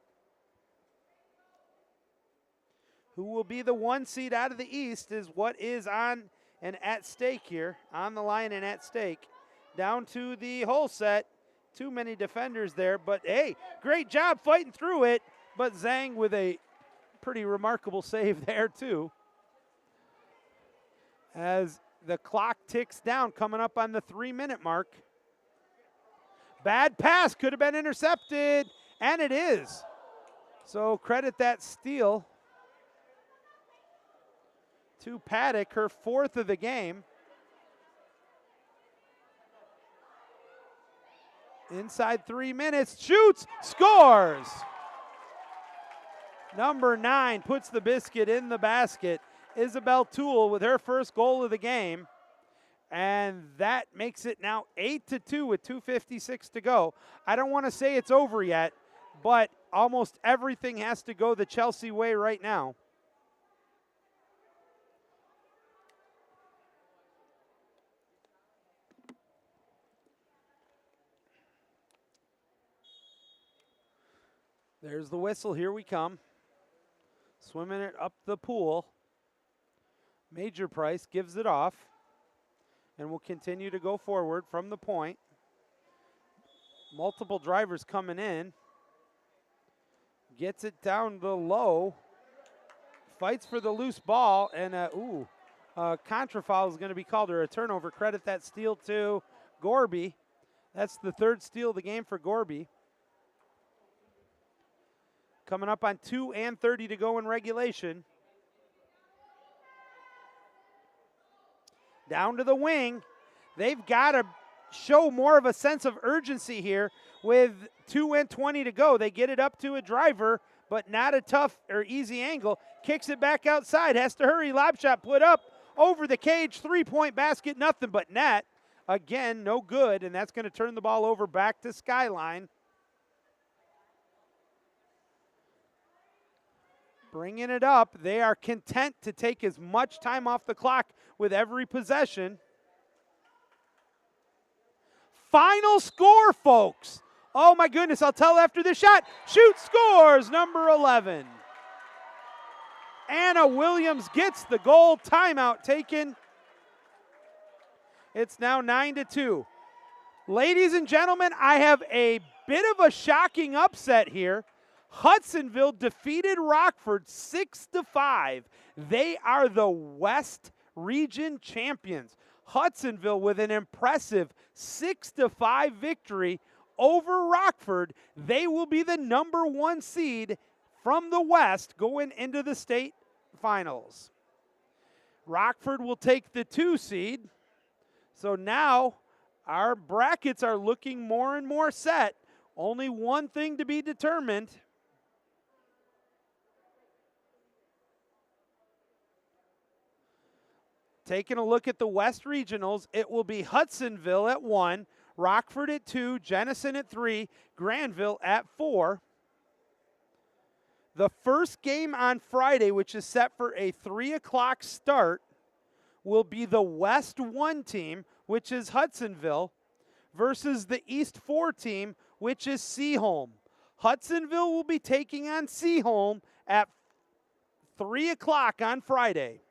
Who will be the 1 seed out of the East is what is on and at stake here, on the line and at stake. Down to the whole set. Too many defenders there, but hey, great job fighting through it. But Zhang with a pretty remarkable save there too. As the clock ticks down, coming up on the 3-minute mark. Bad pass, could have been intercepted, and it is. So credit that steal to Paddock, her 4th of the game. Inside 3 minutes, shoots, scores. Number 9 puts the biscuit in the basket. Isabel Toole with her first goal of the game. And that makes it now 8-2 with 2:56 to go. I don't want to say it's over yet, but almost everything has to go the Chelsea way right now. There's the whistle. Here we come. Swimming it up the pool. Major Price gives it off. And will continue to go forward from the point. Multiple drivers coming in. Gets it down the low. Fights for the loose ball. And, contra foul is going to be called, or a turnover. Credit that steal to Gorby. That's the 3rd steal of the game for Gorby. Coming up on 2:30 to go in regulation. Down to the wing. They've got to show more of a sense of urgency here with 2:20 to go. They get it up to a driver, but not a tough or easy angle. Kicks it back outside. Has to hurry. Lob shot put up over the cage. 3-point basket. Nothing but net. Again, no good, and that's going to turn the ball over back to Skyline. Bringing it up. They are content to take as much time off the clock with every possession. Final score, folks. Oh, my goodness. I'll tell after the shot. Shoot, scores, number 11. Anna Williams gets the goal. Timeout taken. It's now 9-2. Ladies and gentlemen, I have a bit of a shocking upset here. Hudsonville defeated Rockford 6-5. They are the West Region champions. Hudsonville with an impressive 6-5 victory over Rockford. They will be the number 1 seed from the West going into the state finals. Rockford will take the 2 seed. So now our brackets are looking more and more set. Only one thing to be determined. Taking a look at the West Regionals, it will be Hudsonville at 1, Rockford at 2, Jenison at 3, Granville at 4. The first game on Friday, which is set for a 3 o'clock start, will be the West 1 team, which is Hudsonville, versus the East 4 team, which is Seaholm. Hudsonville will be taking on Seaholm at 3 o'clock on Friday.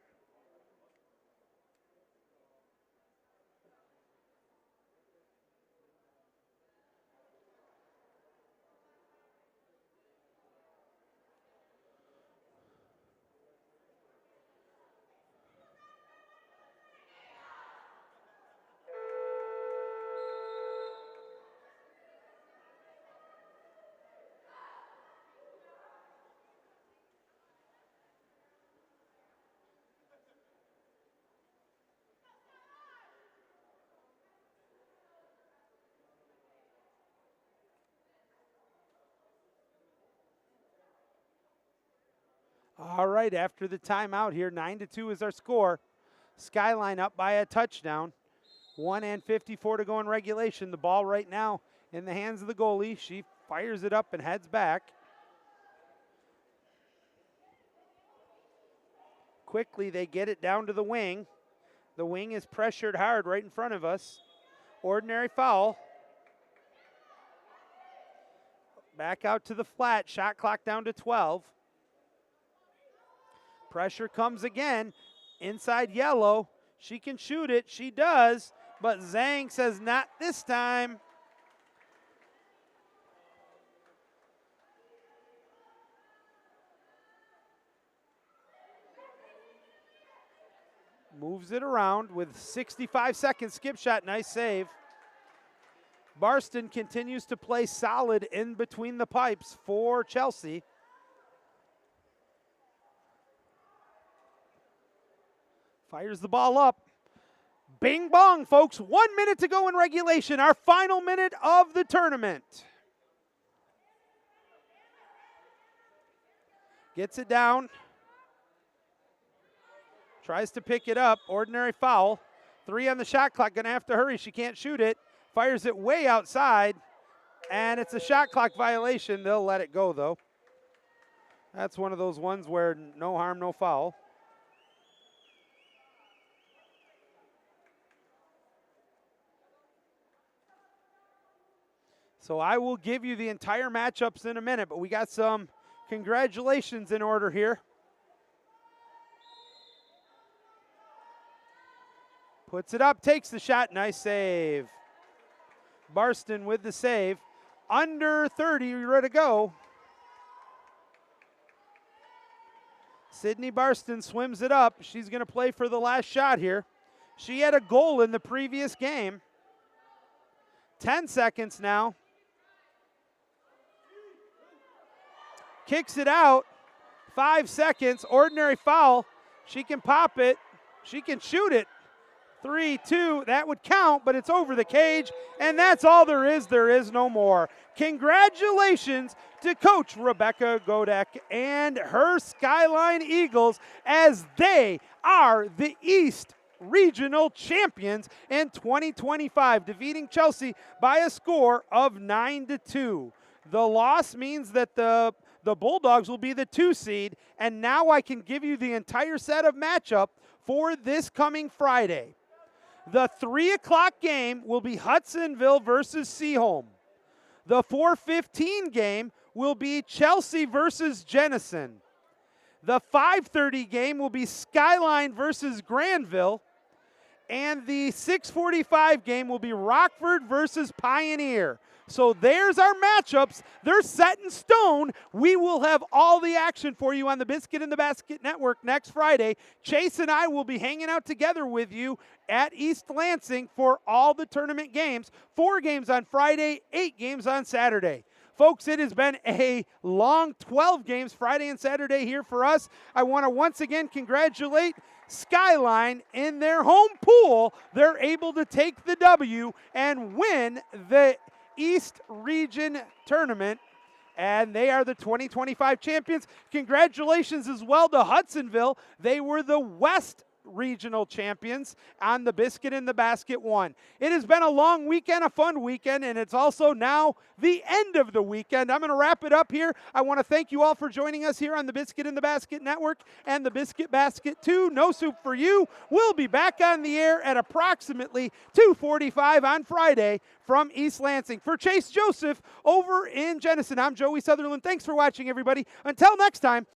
All right, after the timeout here, 9-2 is our score. Skyline up by a touchdown. 1:54 to go in regulation. The ball right now in the hands of the goalie. She fires it up and heads back. Quickly, they get it down to the wing. The wing is pressured hard right in front of us. Ordinary foul. Back out to the flat. Shot clock down to 12. Pressure comes again. Inside yellow. She can shoot it. She does. But Zhang says not this time. Moves it around with 65 seconds. Skip shot. Nice save. Barston continues to play solid in between the pipes for Chelsea. Fires the ball up. Bing bong, folks. 1 minute to go in regulation. Our final minute of the tournament. Gets it down. Tries to pick it up. Ordinary foul. 3 on the shot clock. Going to have to hurry. She can't shoot it. Fires it way outside. And it's a shot clock violation. They'll let it go, though. That's one of those ones where no harm, no foul. So I will give you the entire matchups in a minute, but we got some congratulations in order here. Puts it up, takes the shot, nice save. Barston with the save. Under 30, you're ready to go. Sydney Barston swims it up. She's going to play for the last shot here. She had a goal in the previous game. 10 seconds now. Kicks it out. 5 seconds. Ordinary foul. She can pop it. She can shoot it. 3, 2. That would count, but it's over the cage. And that's all there is. There is no more. Congratulations to Coach Rebecca Godek and her Skyline Eagles as they are the East Regional Champions in 2025, defeating Chelsea by a score of 9-2. The loss means that the Bulldogs will be the 2 seed, and now I can give you the entire set of matchup for this coming Friday. The 3 o'clock game will be Hudsonville versus Seaholm. The 4:15 game will be Chelsea versus Jenison. The 5:30 game will be Skyline versus Granville. And the 6:45 game will be Rockford versus Pioneer. So there's our matchups. They're set in stone. We will have all the action for you on the Biscuit in the Basket Network next Friday. Chase and I will be hanging out together with you at East Lansing for all the tournament games. 4 games on Friday, 8 games on Saturday. Folks, it has been a long 12 games Friday and Saturday here for us. I want to once again congratulate Skyline in their home pool. They're able to take the W and win the East Region Tournament, and they are the 2025 champions. Congratulations as well to Hudsonville. They were the West Regional Champions on the Biscuit in the Basket 1. It has been a long weekend, a fun weekend, and it's also now the end of the weekend. I'm going to wrap it up here. I want to thank you all for joining us here on the Biscuit in the Basket Network and the Biscuit Basket 2. No Soup for You. We'll be back on the air at approximately 2:45 on Friday from East Lansing. For Chase Joseph over in Jenison, I'm Joey Sutherland. Thanks for watching, everybody. Until next time,